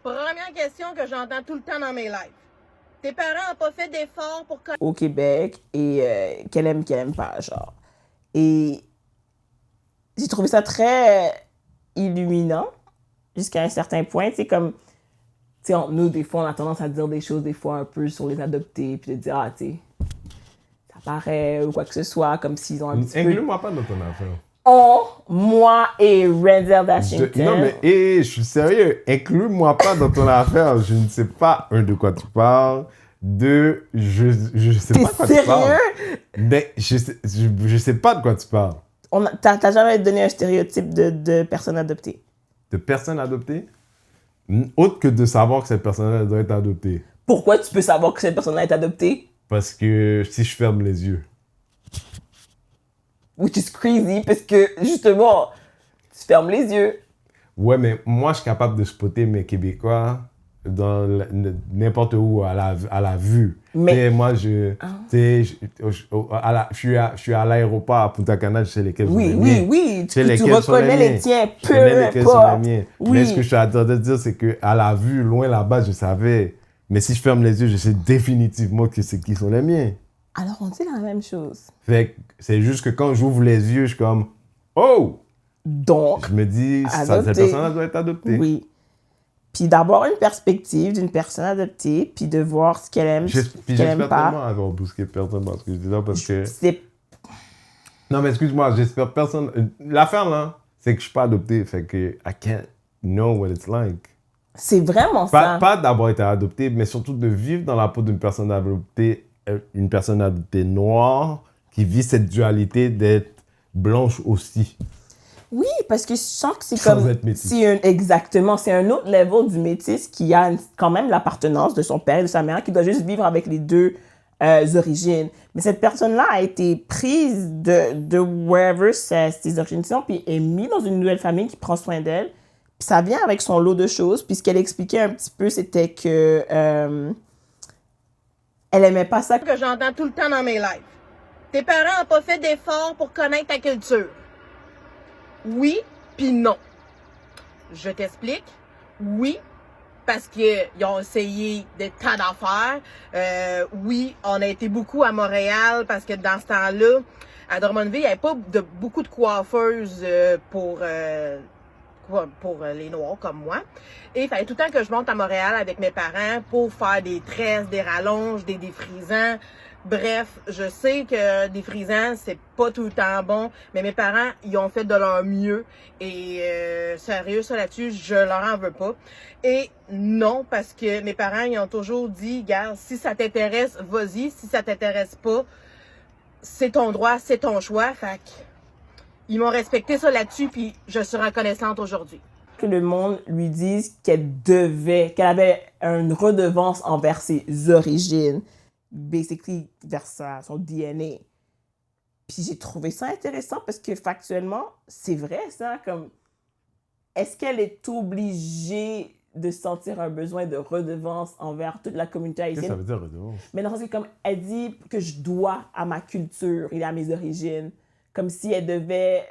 Première question que j'entends tout le temps dans mes lives. Tes parents n'ont pas fait d'efforts pour... Au Québec et qu'elle aime pas, genre. Et j'ai trouvé ça très illuminant jusqu'à un certain point, tu sais, comme... Tu sais, nous, des fois, on a tendance à dire des choses, des fois, un peu sur les adoptés, puis de dire, ah, tu sais, ça paraît, ou quoi que ce soit, comme s'ils ont un petit peu... Inclus-moi pas dans ton affaire. Moi et Renzel Washington... Non, mais je suis sérieux. Inclus-moi pas dans ton affaire. Je ne sais pas, de quoi tu parles. Deux, je sais pas de quoi tu parles. Mais je sais pas de quoi tu parles. T'as jamais donné un stéréotype de personne adoptée? De personne adoptée? Autre que de savoir que cette personne-là doit être adoptée. Pourquoi tu peux savoir que cette personne-là est adoptée? Parce que si je ferme les yeux. Which is crazy, parce que, justement, tu fermes les yeux. Ouais, mais moi, je suis capable de spotter mes Québécois dans n'importe où à la vue. Mais moi, je suis à l'aéroport à Punta Cana, je sais lesquels sont les miens. Oui, tu reconnais les tiens, peu importe. Mais ce que je suis en train de dire, c'est qu'à la vue, loin là-bas, je savais. Mais si je ferme les yeux, je sais définitivement que c'est qui sont les miens. Alors, on dit la même chose. Fait que c'est juste que quand j'ouvre les yeux, je suis comme « Oh! » Donc, je me dis, cette personne doit être adoptée. Oui. Puis d'avoir une perspective d'une personne adoptée, puis de voir ce qu'elle aime, ce qu'elle aime pas. J'espère tellement avoir bousqué personne parce que je dis ça parce que... Non, mais excuse-moi, j'espère personne... L'affaire, là, c'est que je suis pas adopté, fait que I can't know what it's like. C'est vraiment ça. Pas d'avoir été adopté, mais surtout de vivre dans la peau d'une personne adoptée noire qui vit cette dualité d'être blanche aussi. Oui, parce que je sens que c'est comme... Exactement, c'est un autre level du métis qui a quand même l'appartenance de son père et de sa mère, qui doit juste vivre avec les deux origines. Mais cette personne-là a été prise de wherever ses origines sont, puis est mise dans une nouvelle famille qui prend soin d'elle. Puis ça vient avec son lot de choses. Puis ce qu'elle expliquait un petit peu, c'était que elle aimait pas ça. Que j'entends tout le temps dans mes lives. Tes parents n'ont pas fait d'efforts pour connaître ta culture. Oui, puis non. Je t'explique. Oui, parce qu'ils ont essayé des tas d'affaires. Oui, on a été beaucoup à Montréal parce que dans ce temps-là, à Drummondville, il n'y avait pas beaucoup de coiffeuses pour les Noirs comme moi. Et il fallait tout le temps que je monte à Montréal avec mes parents pour faire des tresses, des rallonges, des défrisants. Bref, je sais que des frisants, c'est pas tout le temps bon, mais mes parents, ils ont fait de leur mieux. Et sérieux, ça là-dessus, je leur en veux pas. Et non, parce que mes parents, ils ont toujours dit, gars, si ça t'intéresse, vas-y. Si ça t'intéresse pas, c'est ton droit, c'est ton choix. Fait que ils m'ont respecté ça là-dessus, puis je suis reconnaissante aujourd'hui. Que le monde lui dise qu'elle avait une redevance envers ses origines, basically vers son DNA. Puis j'ai trouvé ça intéressant parce que factuellement, c'est vrai ça, comme est-ce qu'elle est obligée de sentir un besoin de redevance envers toute la communauté haïtienne? Qu'est-ce que ça veut dire redevance? Mais dans le sens que comme elle dit que je dois à ma culture et à mes origines, comme si elle devait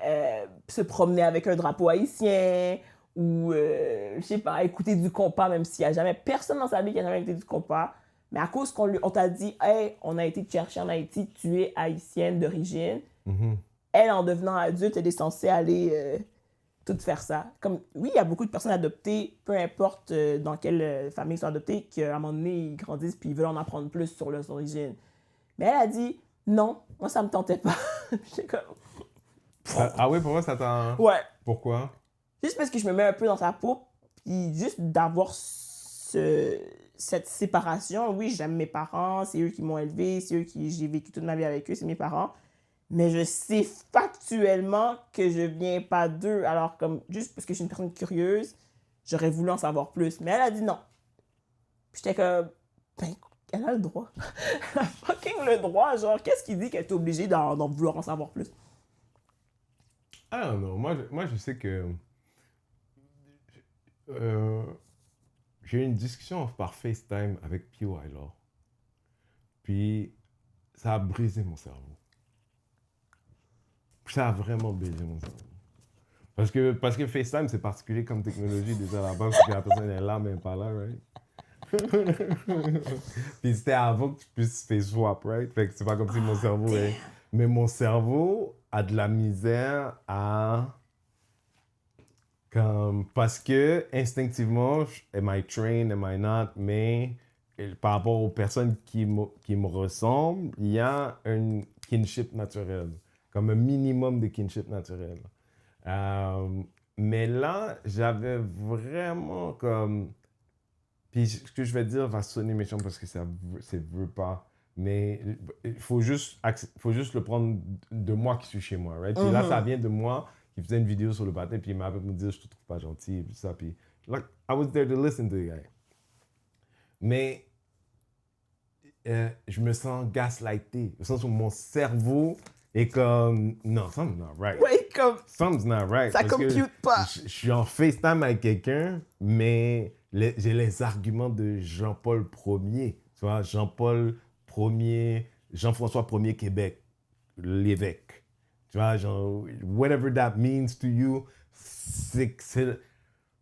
se promener avec un drapeau haïtien ou, je sais pas, écouter du compas, même s'il n'y a jamais personne dans sa vie qui a jamais écouté du compas. Mais à cause on t'a dit, hey, on a été te chercher en Haïti, tu es haïtienne d'origine. Mm-hmm. Elle, en devenant adulte, elle est censée aller tout faire ça. Comme, oui, il y a beaucoup de personnes adoptées, peu importe dans quelle famille ils sont adoptés, qu'à un moment donné, ils grandissent puis ils veulent en apprendre plus sur leurs origines. Mais elle a dit, non, moi, ça me tentait pas. J'étais comme... Ah oui, pour moi, ça t'a... Ouais. Pourquoi? Juste parce que je me mets un peu dans sa peau, puis juste d'avoir cette séparation. Oui, j'aime mes parents, c'est eux qui m'ont élevé, c'est eux qui j'ai vécu toute ma vie avec eux, c'est mes parents. Mais je sais factuellement que je viens pas d'eux. Alors, comme juste parce que je suis une personne curieuse, j'aurais voulu en savoir plus. Mais elle a dit non. Puis j'étais comme, ben, elle a le droit. Elle a fucking le droit. Genre, qu'est-ce qui dit qu'elle est obligée d'en vouloir en savoir plus? Ah non, moi je sais que j'ai eu une discussion par FaceTime avec P.Y. là. Puis ça a brisé mon cerveau. Ça a vraiment brisé mon cerveau. Parce que FaceTime, c'est particulier comme technologie déjà là-bas, parce que la personne est là, mais pas là, right? Puis c'était avant que tu puisses face swap, right? Fait que c'est pas comme si mon cerveau est... Mais mon cerveau a de la misère à... Parce que instinctivement, am I trained, am I not? Mais par rapport aux personnes qui me ressemblent, il y a un kinship naturel. Comme un minimum de kinship naturel. Mais là, j'avais vraiment comme... Puis ce que je vais dire va sonner méchant parce que ça veut pas. Mais il faut juste le prendre de moi qui suis chez moi, right? Puis là, ça vient de moi qui faisait une vidéo sur le patin, puis il m'avait me dire, je te trouve pas gentil, puis ça. Puis, like, I was there to listen to the guy. Mais je me sens gaslighté. Au sens où mon cerveau est comme, non, something's not right. Oui, comme... Something's not right. Ça compute pas. Je suis en FaceTime avec quelqu'un, mais j'ai les arguments de Jean-Paul Ier. Tu vois, Jean-Paul Ier, Jean-François Ier Québec, l'évêque. Tu vois, genre, whatever that means to you,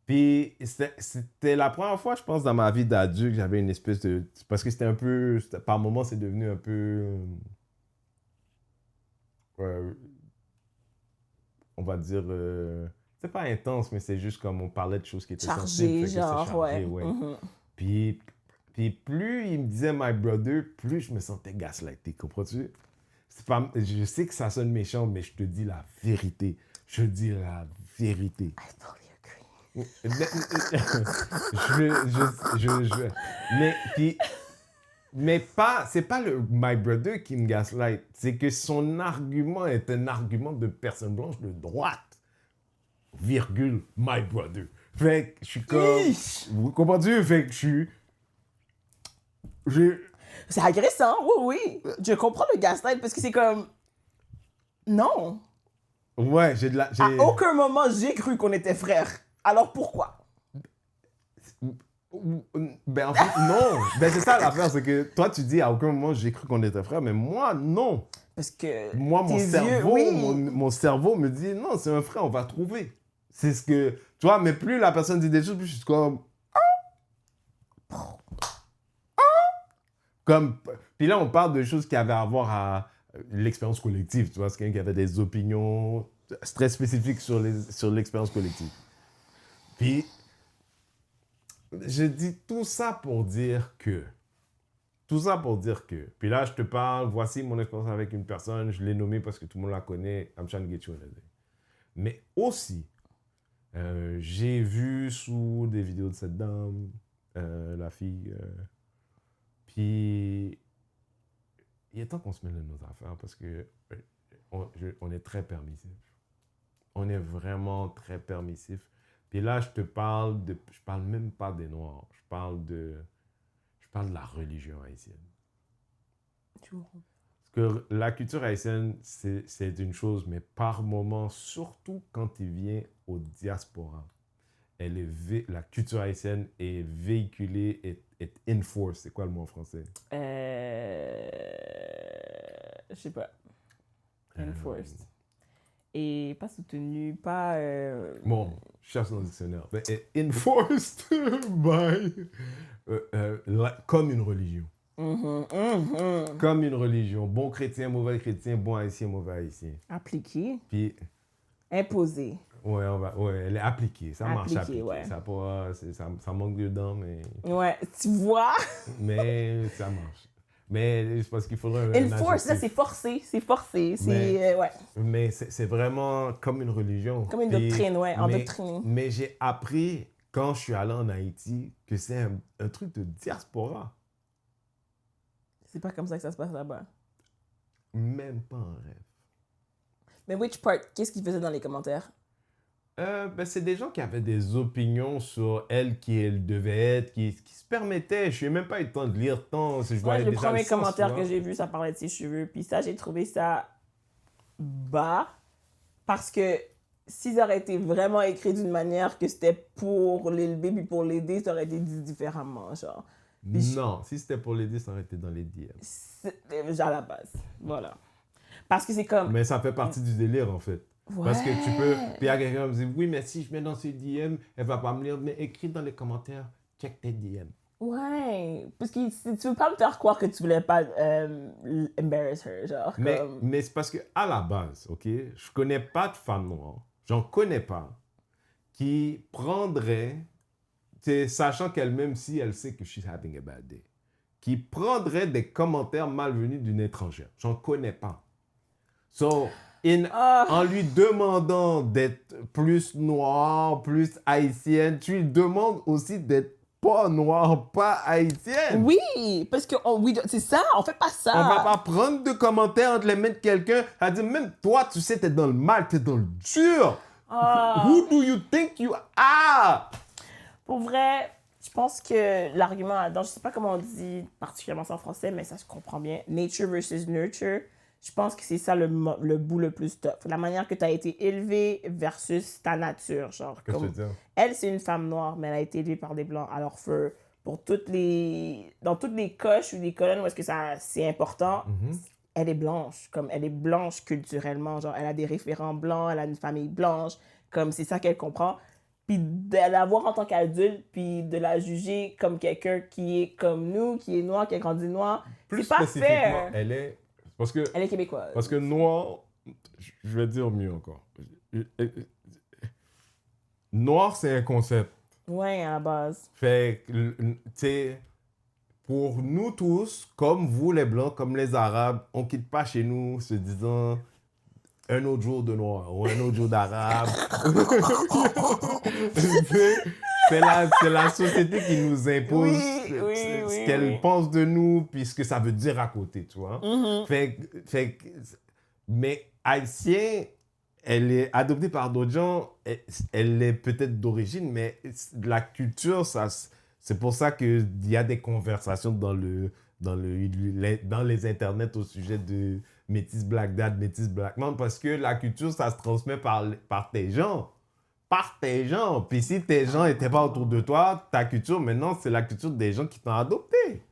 Puis c'était la première fois, je pense, dans ma vie d'adulte que j'avais une espèce de... Parce que c'était un peu... Par moments, c'est devenu un peu... on va dire... c'est pas intense, mais c'est juste comme on parlait de choses qui étaient chargées, genre, chargé, ouais. Puis plus il me disait « my brother », plus je me sentais gaslighté, comprends-tu? Je sais que ça sonne méchant, mais je te dis la vérité. Je dis la vérité. I totally agree. Mais c'est pas le my brother qui me gaslight, c'est que son argument est un argument de personne blanche de droite, virgule, my brother. Fait que je suis comme, vous comprenez? Fait que c'est agressant, oui. Je comprends le gaslight parce que c'est comme, non. Ouais, À aucun moment j'ai cru qu'on était frères. Alors pourquoi? Ben en fait, non. Ben c'est ça l'affaire, c'est que toi tu dis à aucun moment j'ai cru qu'on était frères, mais moi non. Parce que moi mon yeux, cerveau me dit non, c'est un frère, on va trouver. C'est ce que tu vois, mais plus la personne dit des choses, plus je suis comme puis là on parle de choses qui avaient à voir à l'expérience collective, tu vois, c'est quelqu'un qui avait des opinions très spécifiques sur l'expérience collective. Puis je dis tout ça pour dire que... Puis là, je te parle, voici mon expérience avec une personne, je l'ai nommée parce que tout le monde la connaît, I'm trying to get you in a day. Mais aussi, j'ai vu sous des vidéos de cette dame, la fille, puis il est temps qu'on se mêle de nos affaires parce que on est très permissif. On est vraiment très permissif. Puis là, je parle même pas des Noirs. Je parle de la religion haïtienne. Parce que la culture haïtienne, c'est une chose, mais par moment, surtout quand il vient aux diasporas, la culture haïtienne est véhiculée, est enforced. C'est quoi le mot en français? Je sais pas. Enforced. Et pas soutenu, pas... Bon, je cherche dans le dictionnaire. Enforced by... comme une religion. Comme une religion. Bon chrétien, mauvais chrétien, bon haïtien, mauvais haïtien. Appliqué. Puis... Imposé. Ouais, elle est appliquée. Ça marche appliquée. Ouais. Ça manque dedans, mais... Ouais, tu vois? Mais ça marche. Mais c'est parce qu'il faudrait une force, là, c'est forcé. Ouais. Mais c'est vraiment comme une religion. Comme une doctrine, ouais, endoctrinée. Mais j'ai appris, quand je suis allé en Haïti, que c'est un truc de diaspora. C'est pas comme ça que ça se passe là-bas. Même pas en rêve. Mais which part? Qu'est-ce qu'ils faisaient dans les commentaires? C'est des gens qui avaient des opinions sur elle, qui elle devait être, qui se permettaient. Je n'ai même pas eu le temps de lire tant. Le premier commentaire que j'ai vu, ça parlait de ses cheveux. Puis ça, j'ai trouvé ça bas. Parce que s'ils auraient été vraiment écrits d'une manière que c'était pour l'élever puis pour l'aider, ça aurait été dit différemment, genre. Non, si c'était pour l'aider, ça aurait été dans les DM. C'est déjà à la base. Voilà. Parce que c'est comme... Mais ça fait partie du délire, en fait. Ouais. Parce que tu peux... Puis il y a quelqu'un qui me dit, oui, mais si je mets dans ses DM, elle va pas me lire. Mais écris dans les commentaires, check tes DM. Ouais. Parce que tu veux pas me faire croire que tu voulais pas embarrass her, genre. Mais c'est parce que à la base, ok, je connais pas de femme noire, j'en connais pas, qui prendrait, sachant qu'elle-même, si elle sait que she's having a bad day, qui prendrait des commentaires malvenus d'une étrangère. J'en connais pas. So, en lui demandant d'être plus noire, plus haïtienne, tu lui demandes aussi d'être pas noire, pas haïtienne. Oui, parce que c'est ça, on fait pas ça. On va pas prendre de commentaires entre les mains de quelqu'un à dire, même toi, tu sais, t'es dans le mal, t'es dans le dur. Who do you think you are? Pour vrai, je pense que l'argument là-dedans, je sais pas comment on dit particulièrement ça en français, mais ça je comprends bien. Nature versus nurture. Je pense que c'est ça le bout le plus tough. La manière que tu as été élevée versus ta nature. Genre, Qu'est-ce que tu veux dire? Elle, c'est une femme noire, mais elle a été élevée par des blancs. Alors, dans toutes les coches ou les colonnes où est-ce que c'est important, elle est blanche. Comme elle est blanche culturellement. Genre, elle a des référents blancs, elle a une famille blanche. Comme c'est ça qu'elle comprend. Puis de la voir en tant qu'adulte, puis de la juger comme quelqu'un qui est comme nous, qui est noir, qui a grandi noir, c'est pas fair. Elle est québécoise. Parce que noir, je vais dire mieux encore. Noir, c'est un concept. Ouais, à la base. Fait que, tu sais, pour nous tous, comme vous les Blancs, comme les Arabes, on quitte pas chez nous se disant un autre jour de noir ou un autre jour d'arabe. C'est la société qui nous impose ce qu'elle pense de nous puis ce que ça veut dire à côté, tu vois. Mais haïtien, elle est adoptée par d'autres gens, elle est peut-être d'origine, mais la culture, c'est pour ça qu'il y a des conversations dans les internets au sujet de métis black dad, métis black mom, parce que la culture, ça se transmet par tes gens. Par tes gens. Puis si tes gens n'étaient pas autour de toi, ta culture, maintenant, c'est la culture des gens qui t'ont adopté.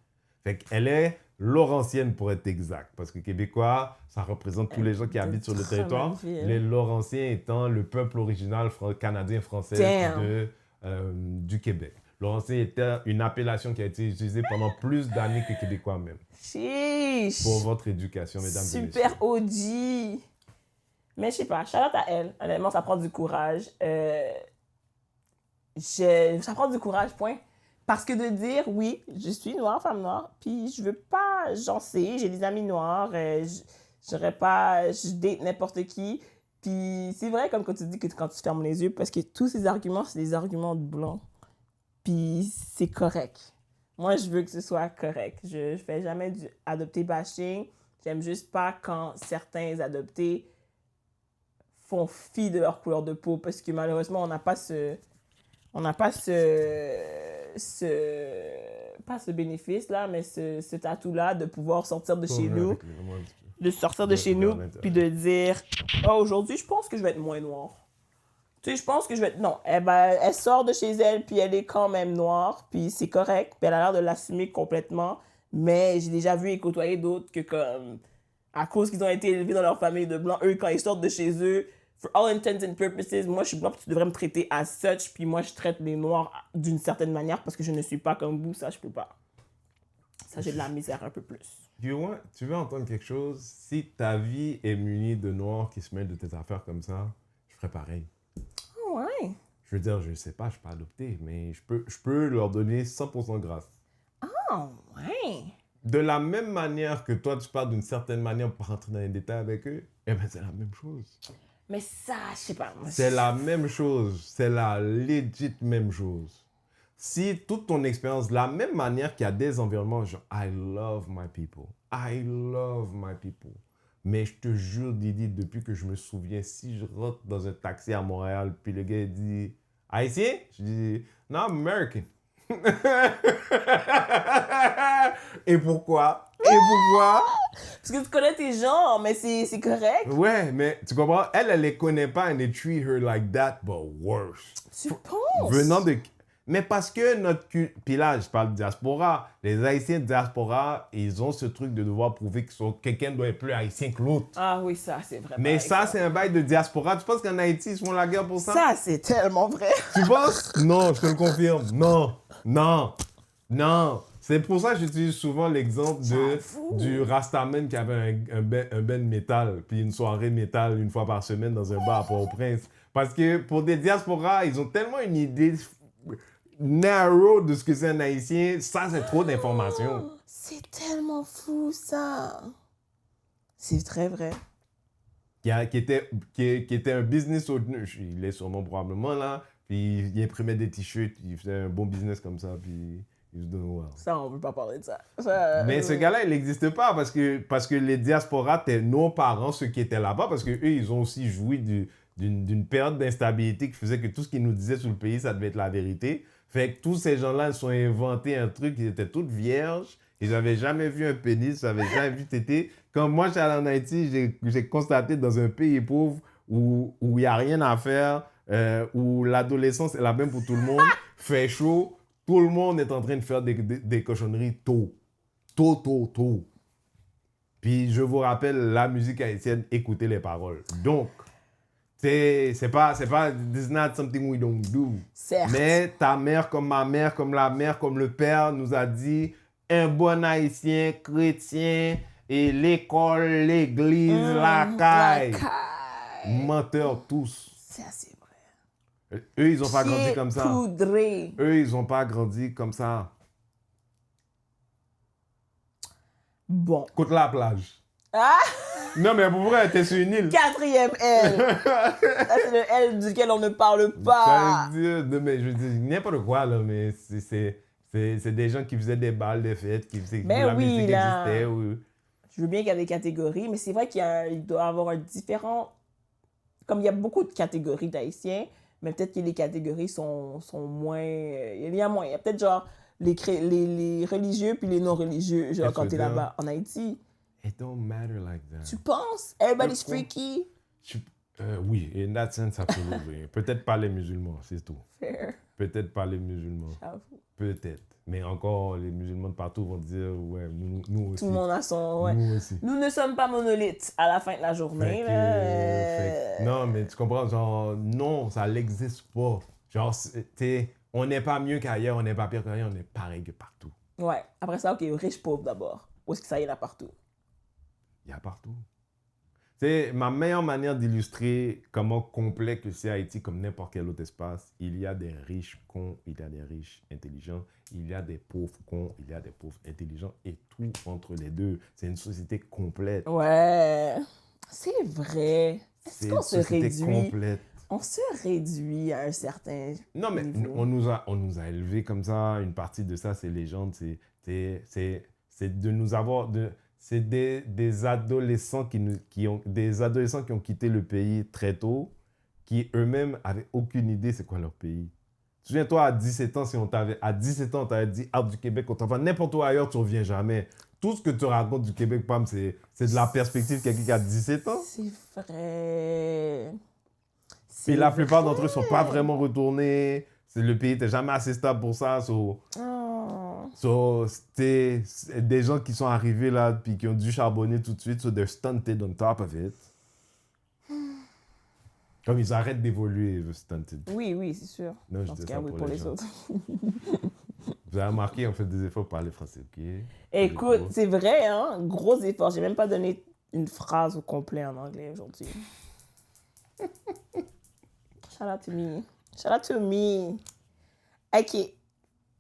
Fait qu'elle est laurentienne pour être exact. Parce que Québécois, ça représente tous les gens qui habitent sur le territoire. Les Laurentiens étant le peuple original canadien-français du Québec. Laurentien était une appellation qui a été utilisée pendant plus d'années que Québécois même. Chiche! Pour votre éducation, mesdames et messieurs. Super OG! Mais je sais pas, shout out à elle. Honnêtement, ça prend du courage. Ça prend du courage, point. Parce que de dire, oui, je suis noire, femme noire, puis je veux pas, j'en sais, j'ai des amis noirs, je date n'importe qui. Puis c'est vrai, comme quand tu dis que quand tu fermes les yeux, parce que tous ces arguments, c'est des arguments de blancs. Puis c'est correct. Moi, je veux que ce soit correct. Je fais jamais du adopté bashing. J'aime juste pas quand certains adoptés font fi de leur couleur de peau parce que malheureusement, on n'a pas ce bénéfice là, mais cet atout-là de pouvoir sortir de chez nous, puis de dire aujourd'hui, je pense que je vais être moins noire. Tu sais, je pense que je vais être... Non, elle sort de chez elle, puis elle est quand même noire, puis c'est correct, puis elle a l'air de l'assumer complètement, mais j'ai déjà vu et côtoyé d'autres que comme... À cause qu'ils ont été élevés dans leur famille de blancs, eux, quand ils sortent de chez eux, for all intents and purposes, moi, je suis blanc, puis tu devrais me traiter as such, puis moi, je traite les noirs d'une certaine manière parce que je ne suis pas comme vous, ça, je peux pas. Ça, j'ai de la misère un peu plus. Tu veux entendre quelque chose? Si ta vie est munie de noirs qui se mêlent de tes affaires comme ça, je ferais pareil. Oh, ouais. Je veux dire, je sais pas, je suis pas adopté, mais je peux leur donner 100% grâce. Oh, ouais. De la même manière que toi, tu parles d'une certaine manière pour rentrer dans les détails avec eux, eh ben c'est la même chose. Mais ça, je sais pas. C'est la même chose. C'est la legit même chose. Si toute ton expérience, de la même manière qu'il y a des environnements, genre, I love my people. I love my people. Mais je te jure, Didi, depuis que je me souviens, si je rentre dans un taxi à Montréal, puis le gars il dit « Haïtien ?» Je dis « Non, American. » Et pourquoi? Parce que tu connais tes gens, mais c'est correct. Ouais, mais tu comprends? Elle les connaît pas and they treat her like that, but worse. Tu penses? Venant de... Mais parce que notre culture... Puis là, je parle de diaspora. Les Haïtiens de diaspora, ils ont ce truc de devoir prouver que quelqu'un doit être plus haïtien que l'autre. Ah oui, ça, c'est vrai. Mais ça, c'est un bail de diaspora. Tu penses qu'en Haïti, ils se font la guerre pour ça? Ça, c'est tellement vrai. Tu penses? Non, je te le confirme. Non. C'est pour ça que j'utilise souvent l'exemple du Rastaman qui avait un band métal, puis une soirée métal une fois par semaine dans un bar à Port-au-Prince. Parce que pour des diasporas, ils ont tellement une idée narrow de ce que c'est un Haïtien. Ça, c'est trop d'informations. C'est tellement fou, ça. C'est très vrai. Qui était un business owner. Il est sûrement probablement là. Puis il imprimait des t-shirts. Il faisait un bon business comme ça. Puis il se donnait well. Ça, on ne veut pas parler de ça. Mais ce gars-là, il n'existe pas parce que les diasporas étaient nos parents, ceux qui étaient là-bas, parce qu'eux, ils ont aussi joui d'une période d'instabilité qui faisait que tout ce qu'ils nous disaient sur le pays, ça devait être la vérité. Fait que tous ces gens-là, ils se sont inventés un truc, ils étaient toutes vierges. Ils n'avaient jamais vu un pénis, ils n'avaient jamais vu tété. Quand moi, j'étais allé en Haïti, j'ai constaté dans un pays pauvre où il n'y a rien à faire, où l'adolescence est la même pour tout le monde, fait chaud, tout le monde est en train de faire des cochonneries tôt. Tôt. Puis je vous rappelle, la musique haïtienne, écoutez les paroles. Donc, c'est pas, this is not something we don't do. Certes. Mais ta mère, comme ma mère, comme la mère, comme le père, nous a dit, un bon haïtien, chrétien, et l'école, l'église, la caille. Menteurs tous. Ça, c'est vrai. Eux, ils ont pas grandi comme ça. Poudré. Eux, ils ont pas grandi comme ça. Bon. Côte la plage. Ah! Non, mais pour vrai, t'es sur une île. 4e L. Ça, c'est le L duquel on ne parle pas. Ça veut dire, non, mais je veux dire, n'importe quoi, là, mais c'est des gens qui faisaient des balles, des fêtes, qui faisaient Mais la oui, musique là. existait. Ou... Je veux bien qu'il y ait des catégories, mais c'est vrai qu'il doit y avoir un différent... Comme il y a beaucoup de catégories d'Haïtiens, mais peut-être que les catégories sont moins... Il y a moins. Il y a peut-être genre les religieux puis les non-religieux, genre quand t'es là-bas en Haïti. It don't matter like that. Tu penses? Everybody's freaky? Oui, in that sense, absolument. Peut-être pas les musulmans, c'est tout. Fair. Peut-être pas les musulmans. J'avoue. Peut-être. Mais encore, les musulmans de partout vont dire, ouais, nous aussi. Tout le monde a son... Ouais. Nous aussi. Nous ne sommes pas monolithes à la fin de la journée. Non, mais tu comprends, genre, non, ça n'existe pas. Genre, on n'est pas mieux qu'ailleurs, on n'est pas pire qu'ailleurs, on est pareil que partout. Ouais. Après ça, OK, riche, pauvre d'abord. Où est-ce que ça y est là partout? Il y a partout. C'est ma meilleure manière d'illustrer comment complet que c'est Haïti, comme n'importe quel autre espace. Il y a des riches cons, il y a des riches intelligents, il y a des pauvres cons, il y a des pauvres intelligents, et tout entre les deux. C'est une société complète. Ouais, c'est vrai. Est-ce qu'on se réduit? Complète. On se réduit à un certain Non, mais niveau. on nous a élevés comme ça. Une partie de ça, c'est les gens, c'est de nous avoir... C'est des adolescents qui ont quitté le pays très tôt, qui eux-mêmes avaient aucune idée c'est quoi leur pays. Souviens-toi, à 17 ans, si on t'avait dit out du Québec, on t'envoie n'importe où ailleurs, tu reviens jamais. Tout ce que tu racontes du Québec, Pam, c'est de la perspective de quelqu'un qui a 17 ans. C'est vrai. Et la plupart d'entre eux ne sont pas vraiment retournés. Le pays n'était jamais assez stable pour ça. C'était des gens qui sont arrivés là puis qui ont dû charbonner tout de suite. So they're stunted on top of it. Comme ils arrêtent d'évoluer, stunted. Oui, c'est sûr. Non, je en dis tout ça cas, oui, pour les gens. autres. Vous avez remarqué, on fait des efforts pour parler français, ok? Écoute, c'est vrai, hein? Gros effort. J'ai même pas donné une phrase au complet en anglais aujourd'hui. Shout out to me. Shout out to me. OK.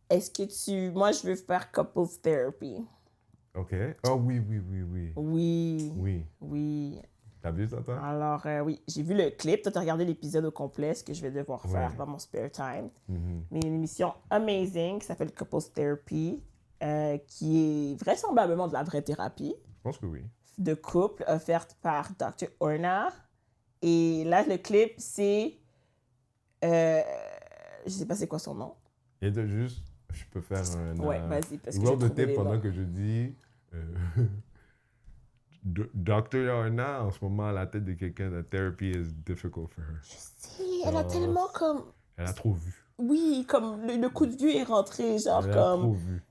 Est-ce que moi, je veux faire couples therapy. OK. Oh oui. Oui. T'as vu ça, toi? Alors, oui, j'ai vu le clip. Toi, t'as regardé l'épisode au complet, ce que je vais devoir faire dans mon spare time. Mm-hmm. Mais une émission amazing qui s'appelle Couples Therapy, qui est vraisemblablement de la vraie thérapie. Je pense que oui. De couple, offerte par Dr. Orna. Et là, le clip, c'est... je sais pas c'est quoi son nom. Et de juste, je peux faire un... Ouais, vas-y, parce que roll j'ai de trouvé tape les pendant noms. que je dis... Dr. Orna, en ce moment, à la tête de quelqu'un, la therapy is difficult for her. Je sais, elle a tellement comme... Elle a trop vu. Oui, comme le coup de vieux est rentré, genre Elle a trop comme... vu.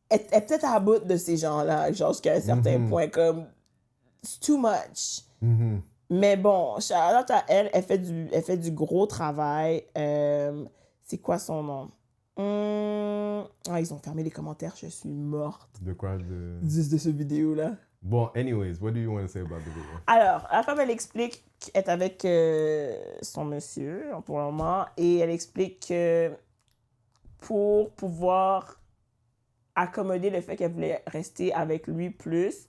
Elle est peut-être à bout de ces gens-là, genre jusqu'à un certain point, comme... It's too much. Mais bon, Charlotte, à elle, elle fait du gros travail. C'est quoi son nom? Ah, ils ont fermé les commentaires, je suis morte. De quoi de... De ce vidéo-là. Bon, anyways, what do you want to say about the video? Alors, la femme, elle explique qu'elle est avec son monsieur pour le moment et elle explique que pour pouvoir accommoder le fait qu'elle voulait rester avec lui plus,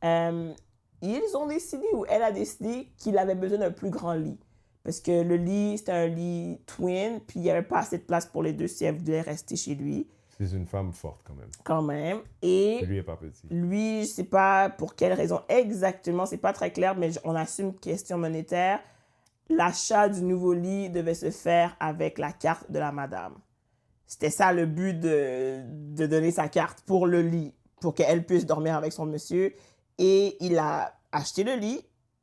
ils ont décidé, ou elle a décidé qu'il avait besoin d'un plus grand lit. Parce que le lit, c'était un lit twin, puis il n'y avait pas assez de place pour les deux si elle voulait rester chez lui. C'est une femme forte quand même. Quand même. Et Lui est pas petit. lui, je sais pas pour quelle raison exactement, c'est pas très clair, mais on assume question monétaire. L'achat du nouveau lit devait se faire avec la carte de la madame. C'était ça le but de donner sa carte pour le lit, pour qu'elle puisse dormir avec son monsieur. Et il a acheté le lit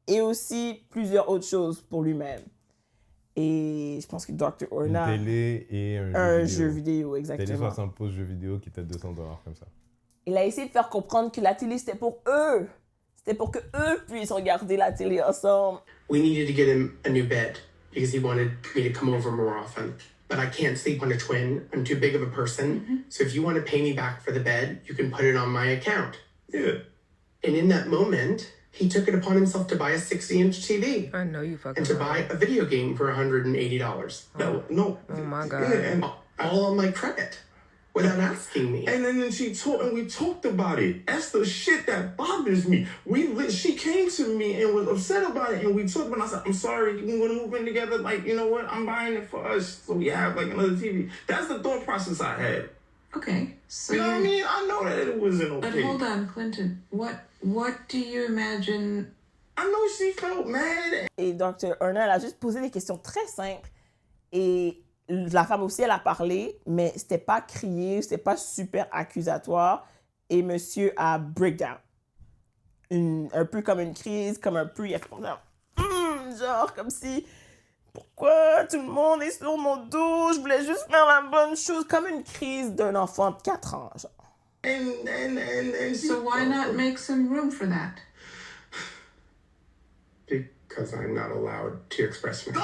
et aussi plusieurs autres choses pour lui-même. Et je pense que Dr. Orna... Une télé et un jeu vidéo, exactement. Télé 60 pouces jeu vidéo qui était $200 comme ça. Il a essayé de faire comprendre que la télé, c'était pour eux. C'était pour que eux puissent regarder la télé ensemble. We needed to get him a new bed because he wanted me to come over more often. But I can't sleep on a twin. I'm too big of a person. So if you want to pay me back for the bed, you can put it on my account. Yeah. And in that moment, he took it upon himself to buy a 60-inch TV. I know you fucking And to buy a video game for $180. No. Oh my God. Yeah, and All on my credit. Without asking me. And then we talked about it. That's the shit that bothers me. She came to me and was upset about it, and we talked about it. I said, I'm sorry, we're gonna move in together. Like, you know what? I'm buying it for us, so we have like another TV. That's the thought process I had. Okay, so You know what I mean? I know that it wasn't But okay. hold on, Clinton. What do you imagine? I know she felt mad. Et Dr. Orna, elle a juste posé des questions très simples. Et la femme aussi, elle a parlé, mais c'était pas crié, c'était pas super accusatoire. Et monsieur a breakdown. Un peu comme une crise, comme un peu, il a fait comme ça. Genre, comme si, pourquoi tout le monde est sur mon dos? Je voulais juste faire la bonne chose. Comme une crise d'un enfant de 4 ans, genre. And So why not make some room for that? Because I'm not allowed to express myself. No.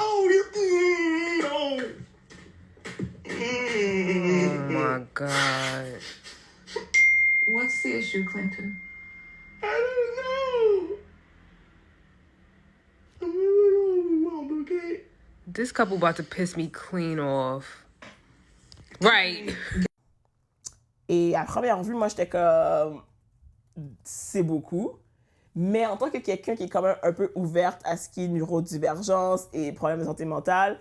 Oh my God. What's the issue, Clinton? I don't know. Okay. This couple about to piss me clean off. Right. Et à première vue, moi, j'étais comme... C'est beaucoup. Mais en tant que quelqu'un qui est quand même un peu ouverte à ce qui est neurodivergence et problèmes de santé mentale,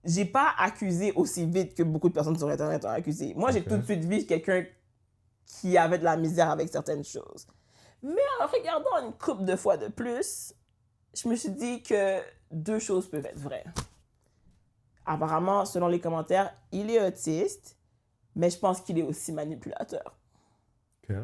j'ai pas accusé aussi vite que beaucoup de personnes sur Internet ont accusé. Moi, j'ai tout de suite vu quelqu'un qui avait de la misère avec certaines choses. Mais en regardant une couple de fois de plus, je me suis dit que deux choses peuvent être vraies. Apparemment, selon les commentaires, il est autiste, mais je pense qu'il est aussi manipulateur. Ok.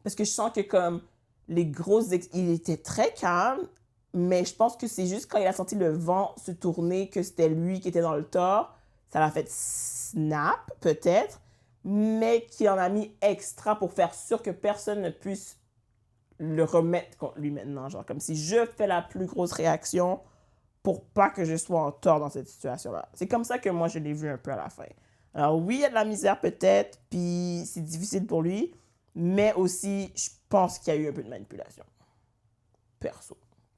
Parce que je sens que comme les grosses... Il était très calme, mais je pense que c'est juste quand il a senti le vent se tourner que c'était lui qui était dans le tort. Ça l'a fait snap, peut-être, mais qu'il en a mis extra pour faire sûr que personne ne puisse le remettre contre lui maintenant. Genre comme si je fais la plus grosse réaction pour pas que je sois en tort dans cette situation-là. C'est comme ça que moi, je l'ai vu un peu à la fin. Alors oui, il y a de la misère peut-être, puis c'est difficile pour lui, mais aussi, je pense qu'il y a eu un peu de manipulation. Perso.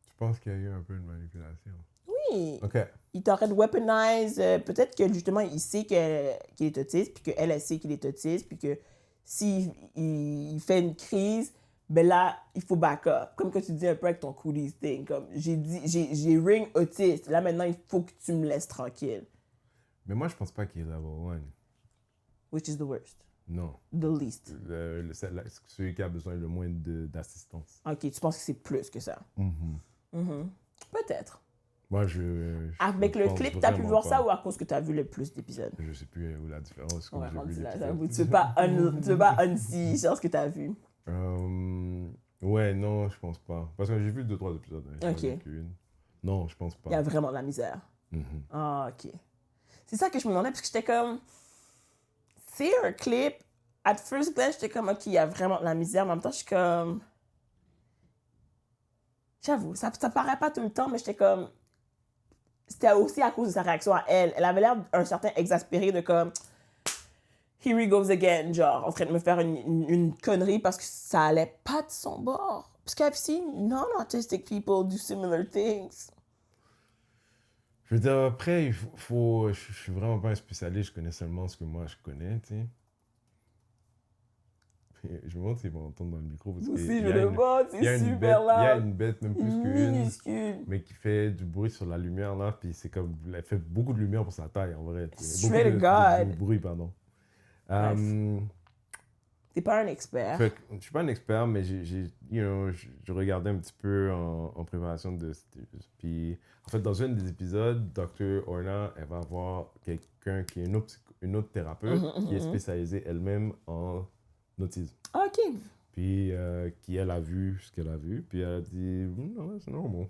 Je pense qu'il y a eu un peu de manipulation. Oui. Ok. Il t'aurait de weaponize. Peut-être que justement, il sait qu'il est autiste, puis qu'elle, elle sait qu'il est autiste, puis que s'il il fait une crise, ben là, il faut back up. Comme que tu dis un peu avec ton coolies thing. Comme j'ai ring autiste. Là, maintenant, il faut que tu me laisses tranquille. Mais moi, je pense pas qu'il est level 1. Which is the worst. Non. The least. Celui qui a besoin le moins d'assistance. Ok, tu penses que c'est plus que ça? Peut-être. Moi, je Avec le pense clip, t'as pu vraiment voir pas. ça ou à cause que t'as vu le plus d'épisodes? Je sais plus où la différence. Ouais, Comme j'ai rendu vu là, l'épisode. j'avoue, tu veux pas unsee sur ce que t'as vu. Ouais, non, je pense pas. Parce que j'ai vu 2-3 épisodes. Hein, Ok. Non, je pense pas. Il y a vraiment de la misère. Ah, ok. c'est ça que je me demandais, parce que j'étais comme... C'est un clip, at first glance, j'étais comme, OK, il y a vraiment de la misère, mais en même temps, je suis comme... J'avoue, ça paraît pas tout le temps, mais j'étais comme... C'était aussi à cause de sa réaction à elle. Elle avait l'air d'un certain exaspéré de comme... Here he goes again, genre, en train de me faire une connerie parce que ça allait pas de son bord. Parce qu'I've seen non-autistic people do similar things. Je veux dire, après, je suis vraiment pas un spécialiste, je connais seulement ce que moi je connais, tu sais. Je me demande s'ils vont entendre dans le micro. Parce Aussi, qu'il je y a le une- vois, il y a c'est une super bête- Il y a loud. une bête, même plus qu'une, Minuscule. mais qui fait du bruit sur la lumière, là, puis c'est comme, elle fait beaucoup de lumière pour sa taille, en vrai. tu sais. Swear Beaucoup to God. de bruit, pardon. T'es pas un expert. Fait que, je suis pas un expert, mais je regardais un petit peu en préparation de... Puis, en fait, dans un des épisodes, Dr. Orna, elle va avoir quelqu'un qui est une autre thérapeute qui est spécialisée elle-même en autisme. OK. Puis, qui, elle a vu ce qu'elle a vu, puis elle a dit « Non, c'est normal ».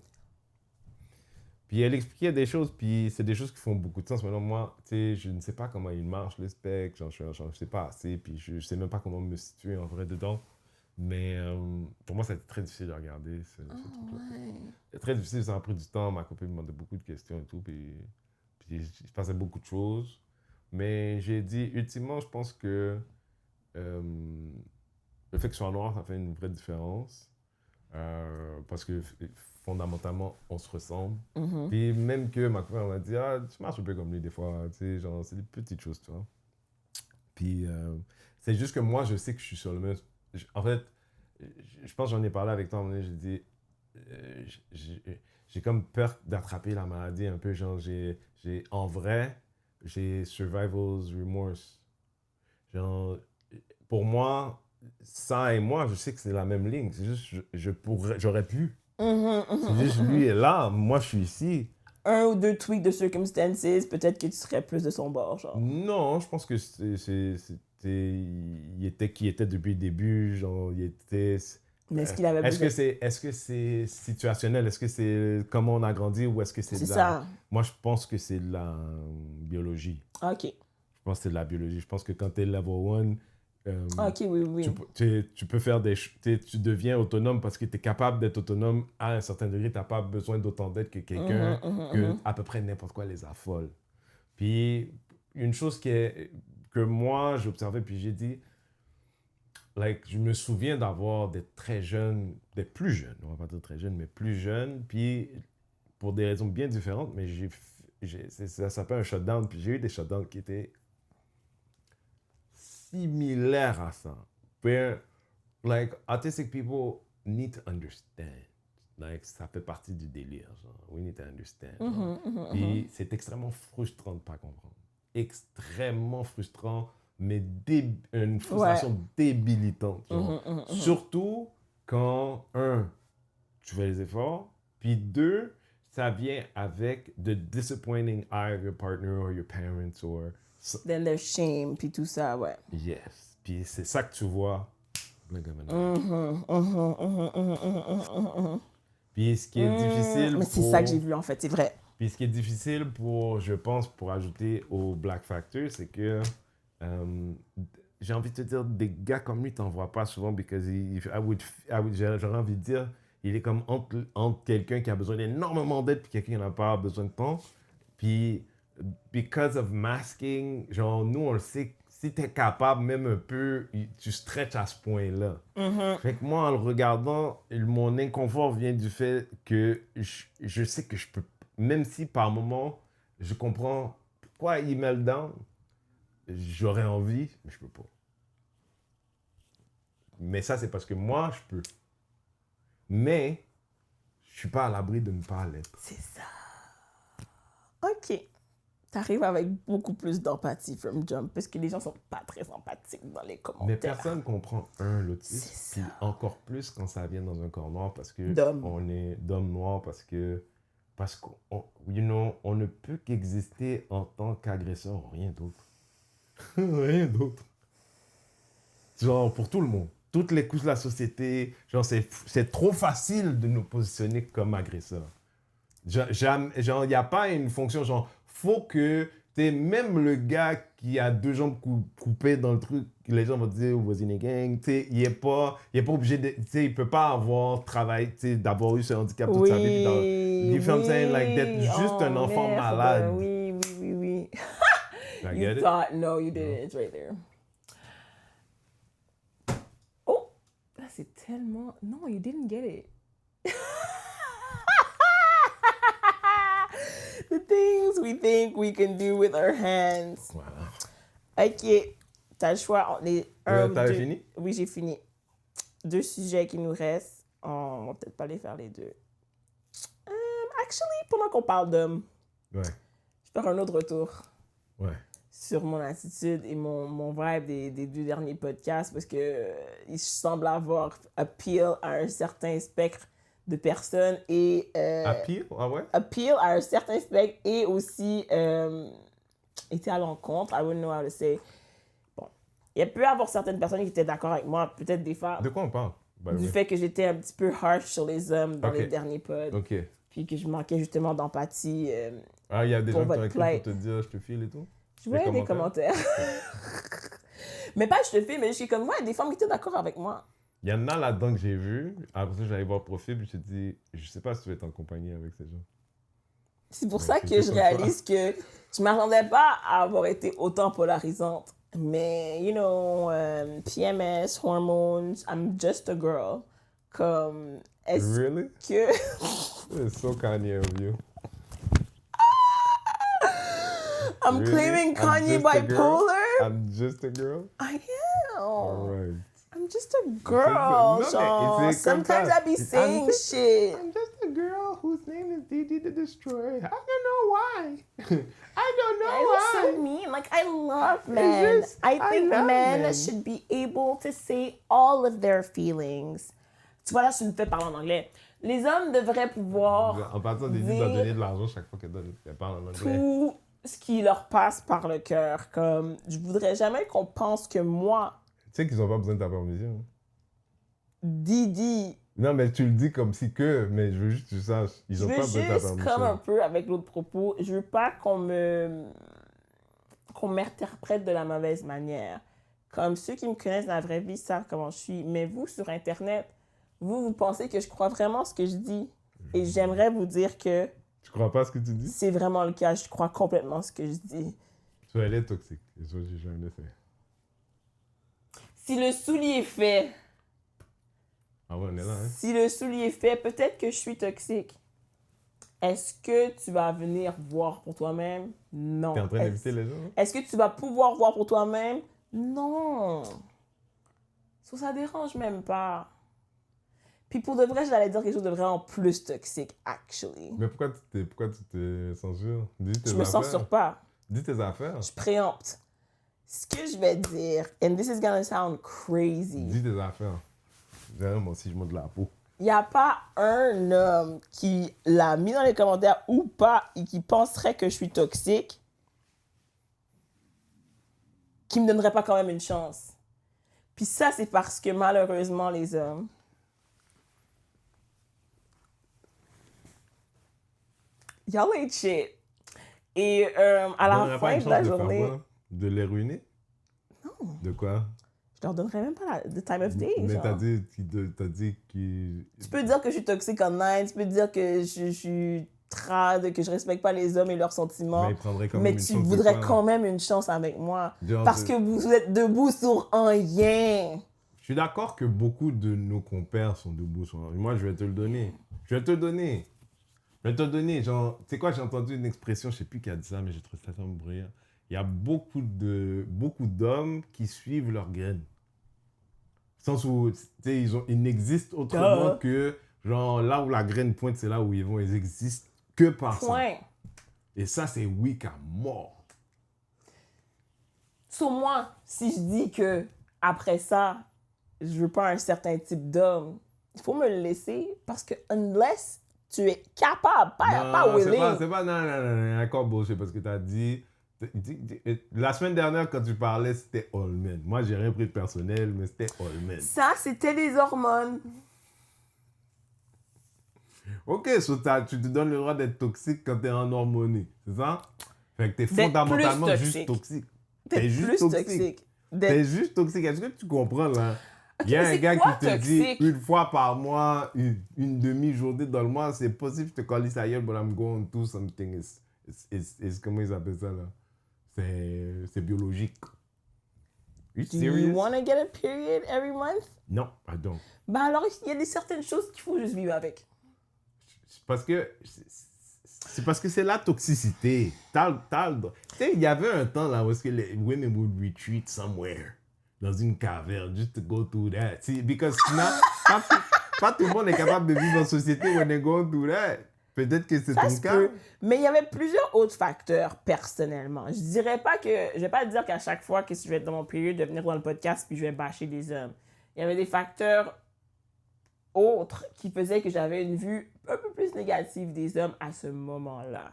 Puis elle expliquait des choses, puis c'est des choses qui font beaucoup de sens. Maintenant, moi, tu sais, je ne sais pas comment il marche, le spectre, je sais pas assez, puis je sais même pas comment me situer en vrai dedans. Mais pour moi, c'était très difficile à regarder, ce truc-là. C'est très difficile, ça a pris du temps, ma copine me demandait beaucoup de questions et tout, puis il se passait beaucoup de choses. Mais j'ai dit, ultimement, je pense que le fait que ce soit noir, ça fait une vraie différence. Parce que fondamentalement, on se ressemble. Puis même que ma copine m'a dit, ah, tu marches un peu comme lui des fois, tu sais, genre, c'est des petites choses, tu vois. Puis c'est juste que moi, je sais que je suis sur le même... En fait, je pense que j'en ai parlé avec toi, à un moment donné, j'ai dit, j'ai comme peur d'attraper la maladie un peu, genre, en vrai, j'ai survival's remorse. Genre, pour moi, ça et moi, je sais que c'est la même ligne. C'est juste, j'aurais pu. C'est juste, lui est là, moi je suis ici. Un ou deux tweaks de circumstances, peut-être que tu serais plus de son bord, genre. Non, je pense que il était qui était depuis le début, genre, il était... Mais est-ce qu'il avait besoin... Est-ce que c'est situationnel? Est-ce que c'est comment on a grandi ou est-ce que c'est C'est de la... ça. Moi, je pense que c'est de la biologie. OK. Je pense que c'est de la biologie. Je pense que quand t'es level 1, OK, oui. tu peux faire tu deviens autonome parce que tu es capable d'être autonome à un certain degré. Tu n'as pas besoin d'autant d'aide que quelqu'un que à peu près n'importe quoi les affole. Puis, une chose que moi, j'ai observé, puis j'ai dit, je me souviens d'avoir des plus jeunes, on va pas dire très jeunes, mais plus jeunes, puis pour des raisons bien différentes, mais ça s'appelle un shutdown, puis j'ai eu des shutdowns qui étaient similaire à ça. Where, autistic people need to understand. Ça fait partie du délire, genre. We need to understand. Puis c'est extrêmement frustrant de ne pas comprendre. Extrêmement frustrant, mais une frustration débilitante. Surtout quand, tu fais les efforts, puis deux, ça vient avec the disappointing eye of your partner or your parents or... Then there's shame, puis tout ça, ouais. Yes. Puis c'est ça que tu vois. Puis ce qui est difficile Mais c'est ça que j'ai vu, en fait, c'est vrai. Puis ce qui est difficile je pense, pour ajouter au Black Factor, c'est que j'ai envie de te dire, des gars comme lui, t'en vois pas souvent parce que j'aurais envie de dire, il est comme entre quelqu'un qui a besoin d'énormément d'aide puis quelqu'un qui n'a pas besoin de temps. Puis because of masking, genre, nous, on le sait, si t'es capable, même un peu, tu stretches à ce point-là. Fait que moi, en le regardant, mon inconfort vient du fait que je sais que je peux, même si par moment, je comprends pourquoi il met le down, j'aurais envie, mais je peux pas. Mais ça, c'est parce que moi, je peux. Mais, je suis pas à l'abri de ne pas l'être. C'est ça. OK. T'arrives avec beaucoup plus d'empathie from Jump, parce que les gens sont pas très empathiques dans les commentaires. Mais personne comprend l'autisme, puis encore plus quand ça vient dans un corps noir, parce que on est d'hommes noirs, parce qu'on on ne peut qu'exister en tant qu'agresseur, rien d'autre. Rien d'autre. Genre, pour tout le monde. Toutes les couches de la société, genre, c'est trop facile de nous positionner comme agresseurs. Genre, il n'y a pas une fonction, genre, faut que t'sais, même le gars qui a 2 jambes coupées dans le truc, les gens vont dire, was in a gang, t'sais, il est pas obligé de, t'sais, il peut pas avoir travaillé, t'sais, d'avoir eu ce handicap toute sa vie. Puis you feel what I'm saying? Like, d'être juste un enfant merde. malade. Oui. I You get it? thought, no, you didn't. It's right there. Oh, là, c'est tellement... Non, you didn't get it. The things we think we can do with our hands. Voilà. OK. T'as le choix entre les... T'avais 2. fini? Oui, j'ai fini. 2 sujets qui nous restent. On va peut-être pas les faire les 2. Actually, pendant qu'on parle d'hommes, Ouais. je vais faire un autre retour Ouais. sur mon attitude et mon vibe des 2 derniers podcasts parce que il semble avoir appeal à un certain spectre de personnes et Appeal? Ah ouais? appeal à un certain spectre et aussi était à l'encontre. I wouldn't know how to say. Bon, il peut y avoir certaines personnes qui étaient d'accord avec moi, peut-être des fois, De quoi on parle? du fait que j'étais un petit peu harsh sur les hommes dans Ok. les derniers pods, Ok. puis que je manquais justement d'empathie. Ah, il y a des Pour gens qui ont votre écrit plainte. pour te dire, je te file et tout? Je voyais des commentaires. Mais pas je te fais, mais je suis comme, ouais, des femmes qui étaient d'accord avec moi. Il y en a là-dedans que j'ai vu. Après ça, j'allais voir le profil, puis je te dis, je sais pas si tu vas être en compagnie avec ces gens. C'est pour Ouais, ça c'est que tout je comme réalise que je m'attendais pas à avoir été autant polarisante. Mais, you know, PMS, hormones, I'm just a girl. Comme, est-ce Really? que... It's so Kanye of you. I'm Really? claiming I'm Kanye just a girl? bipolar? I'm just a girl? I am. Alright. I'm just a girl. Non, mais genre, c'est comme sometimes ça. I be saying shit. I'm just a girl whose name is Didi the Destroyer. I don't know why. I don't know Guys are so why. mean. Like, I love men. just- I I think love men men. should be able to say all of their feelings. Tu vois, là, je me fais parler en anglais. Les hommes devraient pouvoir En partant, Didi dire doit donner de l'argent chaque fois qu'elle parle en anglais. tout ce qui leur passe par le cœur. Comme, je voudrais jamais qu'on pense que moi, Tu sais qu'ils ont pas besoin de ta permission. Hein? Didi, Non, mais tu le dis comme si que, mais je veux juste que tu saches. Ils je ont veux pas besoin de ta juste, permission. comme un peu avec l'autre propos, je veux pas qu'on m'interprète de la mauvaise manière. Comme ceux qui me connaissent dans la vraie vie savent comment je suis. Mais vous, sur Internet, vous pensez que je crois vraiment ce que je dis. Et j'aimerais vous dire que Tu crois pas à ce que tu dis? c'est vraiment le cas. Je crois complètement ce que je dis. Soit elle est toxique. Et soit j'ai jamais fait. Si le soulier est fait, Ah ouais, on est là, hein? si le soulier est fait, peut-être que je suis toxique. Est-ce que tu vas venir voir pour toi-même? Non. T'es en train d'inviter les gens? Hein? Est-ce que tu vas pouvoir voir pour toi-même? Non. Ça dérange même pas. Puis pour de vrai, j'allais dire quelque chose de vraiment plus toxique, actually. Mais pourquoi tu te censures? Dis tes Je me affaires. censure pas. Dis tes affaires. Je préempte. Ce que je vais dire, and this is gonna sound crazy, Dis tes affaires. Derrière, moi aussi, je monte de la peau. il n'y a pas un homme qui l'a mis dans les commentaires ou pas et qui penserait que je suis toxique qui me donnerait pas quand même une chance. Puis ça, c'est parce que malheureusement, les hommes, y'all ain't shit. Et à la Donnerais pas fin une de la chance faire journée, quoi? De les ruiner? Non. De quoi? je leur donnerais même pas the time of day. Mais genre. t'as dit qu'il... Tu peux dire que je suis toxique online, tu peux dire que je suis trad, que je respecte pas les hommes et leurs sentiments, Mais il prendrait quand mais même une tu chance de voudrais quoi? quand même une chance avec moi. Genre, Parce que vous êtes debout sur un rien. Je suis d'accord que beaucoup de nos compères sont debout sur... Moi, je vais te le donner. Je vais te le donner. Genre, tu sais quoi, j'ai entendu une expression, je sais plus qui a dit ça, mais j'ai trouvé ça tellement brillant. Il y a beaucoup d'hommes qui suivent leurs graines. Dans le sens où, tu sais, ils n'existent autrement que, genre, là où la graine pointe, c'est là où ils vont. Ils existent que par ça. Point. Et ça, c'est weak à mort. Sur moi, si je dis que après ça, je veux pas un certain type d'homme, il faut me le laisser parce que unless tu es capable, pas willing. C'est pas, non, encore bullshit, parce que t'as dit, la semaine dernière, quand tu parlais, c'était all men. Moi, j'ai rien pris de personnel, mais c'était all men. Ça, c'était les hormones. Ok, tu te donnes le droit d'être toxique quand t'es en hormonie, c'est ça? Fait que t'es D'être fondamentalement plus juste toxique. toxique. T'es juste toxique. T'es juste toxique. Est-ce que tu comprends, là? Il y a mais un c'est gars quoi, qui te dit toxique? une fois par mois, une demi-journée dans le mois, c'est possible que je te colle sa gueule, but I'm going through something. Comment ils appellent ça, là? C'est biologique. You Do serious? you want to get a period every month? Non, I don't. Ben alors, il y a certaines choses qu'il faut juste vivre avec. C'est parce que c'est la toxicité. Tu sais, il y avait un temps là où est-ce que les women would retreat somewhere dans une caverne just to go through that. See, because pas tout le monde est capable de vivre en société when they go through that. Peut-être que c'est Ça ton se cas. peut. Mais il y avait plusieurs autres facteurs, personnellement. Je vais pas dire qu'à chaque fois que je vais être dans mon période, de venir dans le podcast puis je vais bâcher des hommes. Il y avait des facteurs autres qui faisaient que j'avais une vue un peu plus négative des hommes à ce moment-là.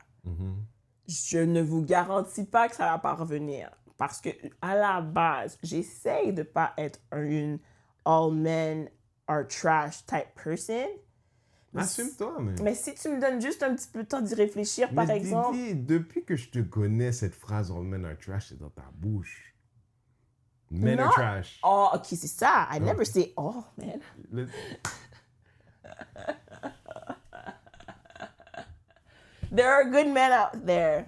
Je ne vous garantis pas que ça va pas revenir. Parce que, à la base, j'essaye de pas être une all men are trash type person. Assume-toi, mais. Mais si tu me donnes juste un petit peu de temps d'y réfléchir, par exemple... Didi, depuis que je te connais, cette phrase all men are trash, c'est dans ta bouche. Men Non. are trash. Oh, ok, c'est ça. I never say all, man. Le- There are good men out there.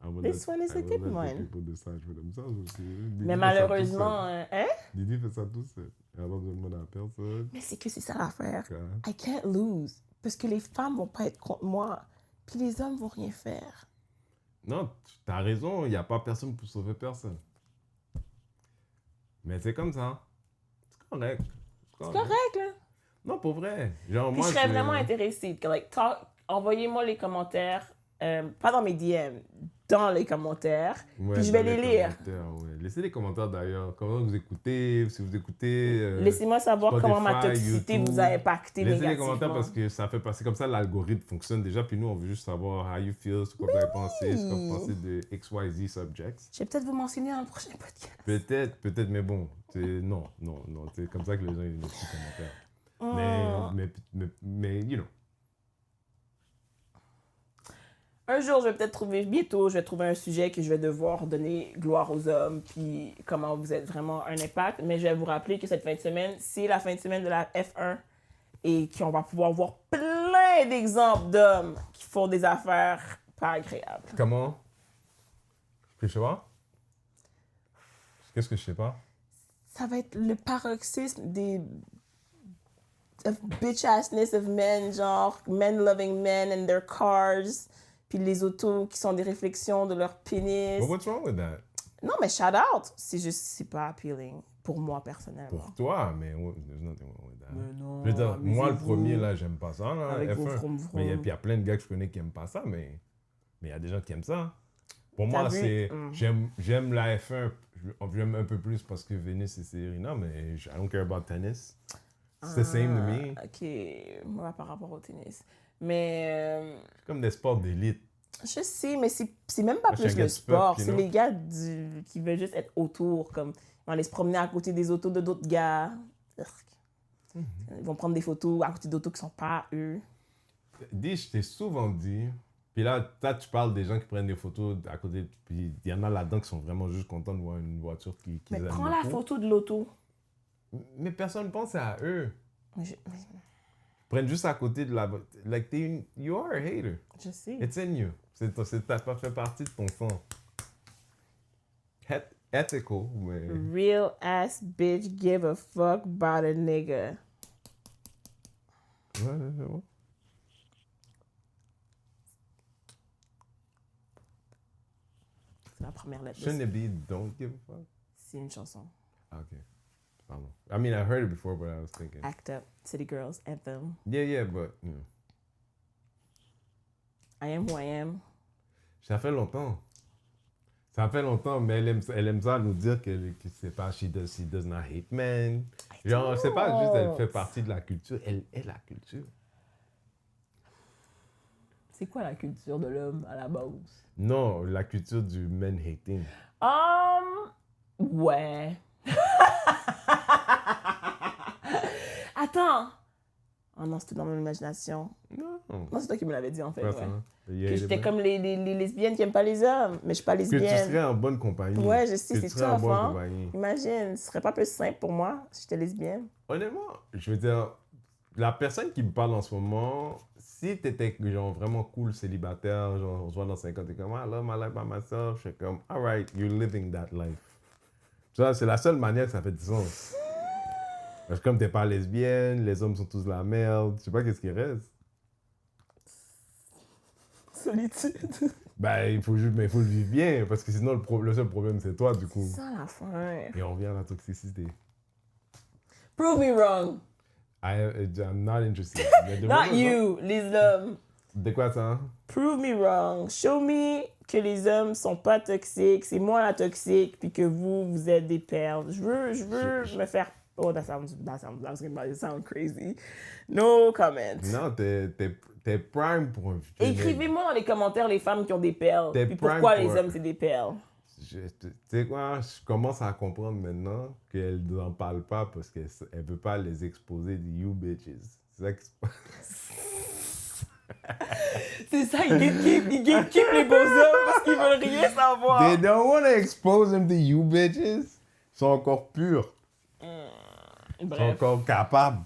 I will This one is a I will good let the one. people decide for themselves aussi. Didi Mais fait malheureusement, ça tout seul. hein? Didi fait ça tout seul. Elle a pas besoin de demander à personne. Mais c'est que c'est ça l'affaire. Quoi? I can't lose. Parce que les femmes vont pas être contre moi. Puis les hommes vont rien faire. Non, t'as raison, il n'y a pas personne pour sauver personne. Mais c'est comme ça. C'est correct. C'est correct, là. Non, pour vrai. Genre, Puis moi, je serais vraiment intéressée. Like, envoyez-moi les commentaires. Pas dans mes DM. Dans les commentaires. Ouais, puis je vais dans les lire. commentaires, ouais. Laissez des commentaires d'ailleurs. Comment vous écoutez, si vous écoutez. Laissez-moi savoir comment ma Spotify, toxicité YouTube. vous a impacté Laissez des négativement. commentaires parce que ça fait passer comme ça, l'algorithme fonctionne déjà. Puis nous, on veut juste savoir how you feel, ce que vous avez pensé, ce que vous pensez de XYZ subjects. Je vais peut-être vous mentionner dans le prochain podcast. Peut-être, mais bon, non. C'est comme ça que les gens ils nous petits commentaires. Mais, you know. Un jour, bientôt, je vais trouver un sujet que je vais devoir donner gloire aux hommes, puis comment vous êtes vraiment un impact. Mais je vais vous rappeler que cette fin de semaine, c'est la fin de semaine de la F1 et qu'on va pouvoir voir plein d'exemples d'hommes qui font des affaires pas agréables. Comment? Je sais pas. Qu'est-ce que je sais pas? Ça va être le paroxysme des bitch-assness of men, genre men loving men and their cars, puis les autos qui sont des réflexions de leur pénis. But what's wrong with that? Non, mais shout out. C'est pas appealing pour moi personnellement. Pour toi, mais there's nothing wrong with that. Mais non, Je veux dire, moi, le amusez-vous. premier, là, j'aime pas ça, là, Avec vos F1. vroom-vroom. Mais il y a plein de gars que je connais qui aiment pas ça, mais il y a des gens qui aiment ça. Pour moi, vu? c'est... J'aime la F1, j'aime un peu plus parce que Venus et Serena, mais I don't care about tennis. It's the same to me. Ok, moi par rapport au tennis. Mais C'est comme des sports d'élite. je sais, mais c'est même pas Moi, je suis plus un gars le du sport. peuple, you C'est know? les gars qui veulent juste être autour. Comme, ils vont aller se promener à côté des autos de d'autres gars. Ils vont prendre des photos à côté d'autos qui sont pas à eux. Dis, je t'ai souvent dit, puis là, tu parles des gens qui prennent des photos à côté, puis il y en a là-dedans qui sont vraiment juste contents de voir une voiture qu'ils Mais aiment prends la beaucoup. photo de l'auto. Mais personne ne pense à eux. Mais Ils prennent juste à côté de la... Like, you are a hater. je sais. It's in you. Ça fait partie de ton sang. Ethical, mais... Real ass bitch give a fuck about a nigga. Ouais, c'est bon. C'est la première lettre. Shouldn't it be don't give a fuck? C'est une chanson. Ah, ok. Pardon. I mean, I heard it before, but I was thinking... Act Up, City Girls, Anthem. Yeah, but... You know. I am who I am. Ça fait longtemps. Ça fait longtemps, mais elle aime ça nous dire que c'est pas she does not hate men. Genre, c'est pas juste elle fait partie de la culture, elle est la culture. C'est quoi la culture de l'homme à la base? Non, la culture du men hating. Ouais. Attends. Oh non, c'était dans mon imagination. Non. Non, c'est toi qui me l'avais dit, en fait. Quoi, Ouais. ça? Que j'étais comme les lesbiennes qui aiment pas les hommes, mais je suis pas Que tu lesbienne. serais en bonne compagnie. Ouais, je sais, Que c'est tu serais en tough, bonne hein. compagnie. Imagine, ce serait pas plus simple pour moi si j'étais lesbienne. Honnêtement, je veux dire, la personne qui me parle en ce moment, si t'étais genre vraiment cool, célibataire, genre on se voit dans 50, t'es comme, I love my life by myself, je suis comme, alright, you're living that life. Tu vois, c'est la seule manière que ça fait du sens. Parce que comme t'es pas lesbienne, les hommes sont tous la merde, je sais pas qu'est-ce qui reste. Solitude. Ben, il faut juste, mais il faut le vivre bien, parce que sinon, le seul problème, c'est toi, du coup. C'est ça la fin. Et on revient à la toxicité. Prove me wrong. I'm not interested. Mais Not demande-moi you, les hommes. ça. De quoi ça? Prove me wrong. Show me que les hommes sont pas toxiques, c'est moi la toxique, puis que vous êtes des perles. Je veux me faire... Oh, that sounds crazy. No comment. Non, t'es prime pour un futur. Écrivez-moi dans les commentaires les femmes qui ont des perles, T'es puis prime pourquoi les pour- hommes c'est des perles. Tu sais quoi, je commence à comprendre maintenant qu'elle n'en parle pas parce qu'elle veut pas les exposer des you bitches. C'est ça qui se passe. C'est ça, ils gatekeep les beaux hommes parce qu'ils veulent rien savoir. They don't want to expose them to you bitches. Ils sont encore purs. Ils sont Bref, encore capables.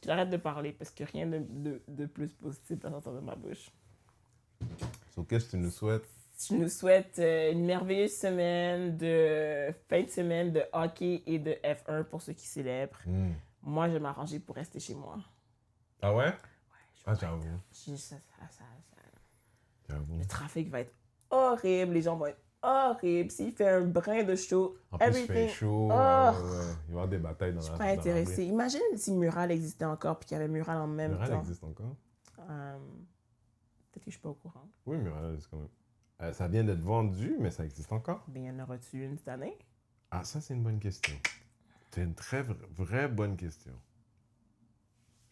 j'arrête de parler parce que rien de plus positif va sortir de ma bouche. So, qu'est-ce que tu nous souhaites? Je nous souhaite une merveilleuse semaine de fin de semaine de hockey et de F1 pour ceux qui célèbrent. Moi, je vais m'arranger pour rester chez moi. Ah ouais? Je Ah, vais j'avoue. J'avoue. Le trafic va être horrible, les gens vont être horribles. S'il fait un brin de chaud, En plus, il everything. fait chaud. Oh. Ouais. Il va y avoir des batailles dans Je la suis pas intéressée. Imagine si Mural existait encore puis qu'il y avait Mural en même Mural temps. existe encore? Peut-être que je suis pas au courant. Oui, Mural existe quand même. Ça vient d'être vendu, mais ça existe encore? Ben, y en aura-tu une cette année? Ah, ça, c'est une bonne question. C'est une très vraie bonne question.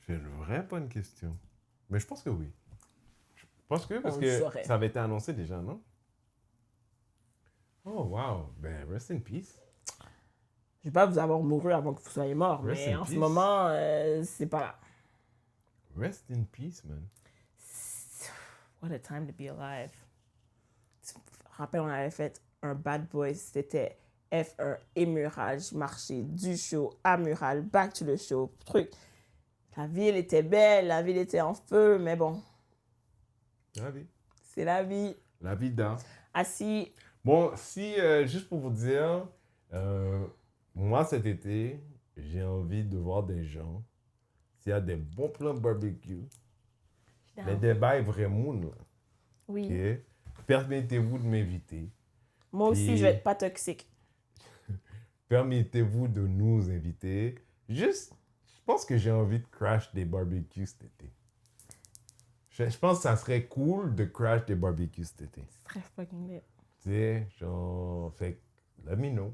C'est une vraie bonne question. Mais je pense que oui. Je pense que parce On que le saurait. ça avait été annoncé déjà, non? Oh, wow. Ben, rest in peace. Je vais pas vous avoir mouru avant que vous soyez mort, Rest mais in en ce peace. moment, c'est pas là. Rest in peace, man. What a time to be alive. Tu te rappelles, on avait fait un Bad Boys, c'était F1 et Mural. Je marchais du show à Mural, back to the show, truc. La ville était belle, la ville était en feu, mais bon, La vie. c'est la vie. La vie d'un. Assis, Bon, si, juste pour vous dire, moi cet été, j'ai envie de voir des gens. S'il y a des bons plans barbecue, mais des bails vraiment, là. oui. Ok? Permettez-vous de m'inviter. Moi aussi, Puis- je vais être pas toxique. Permettez-vous de nous inviter. Juste, je pense que j'ai envie de crash des barbecues cet été. Je pense que ça serait cool de crash des barbecues cet été. C'est très fucking lit. Tu sais, genre, fait que, let me know.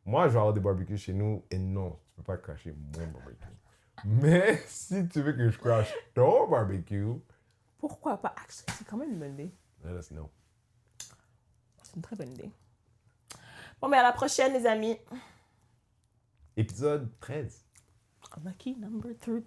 Moi, je vais avoir des barbecues chez nous et non, tu peux pas crasher mon barbecue. Mais si tu veux que je crash ton barbecue, Pourquoi pas? Actually, c'est quand même une bonne idée. let us know. C'est une très bonne idée. Bon, mais à la prochaine, les amis. Épisode 13. Lucky number 13.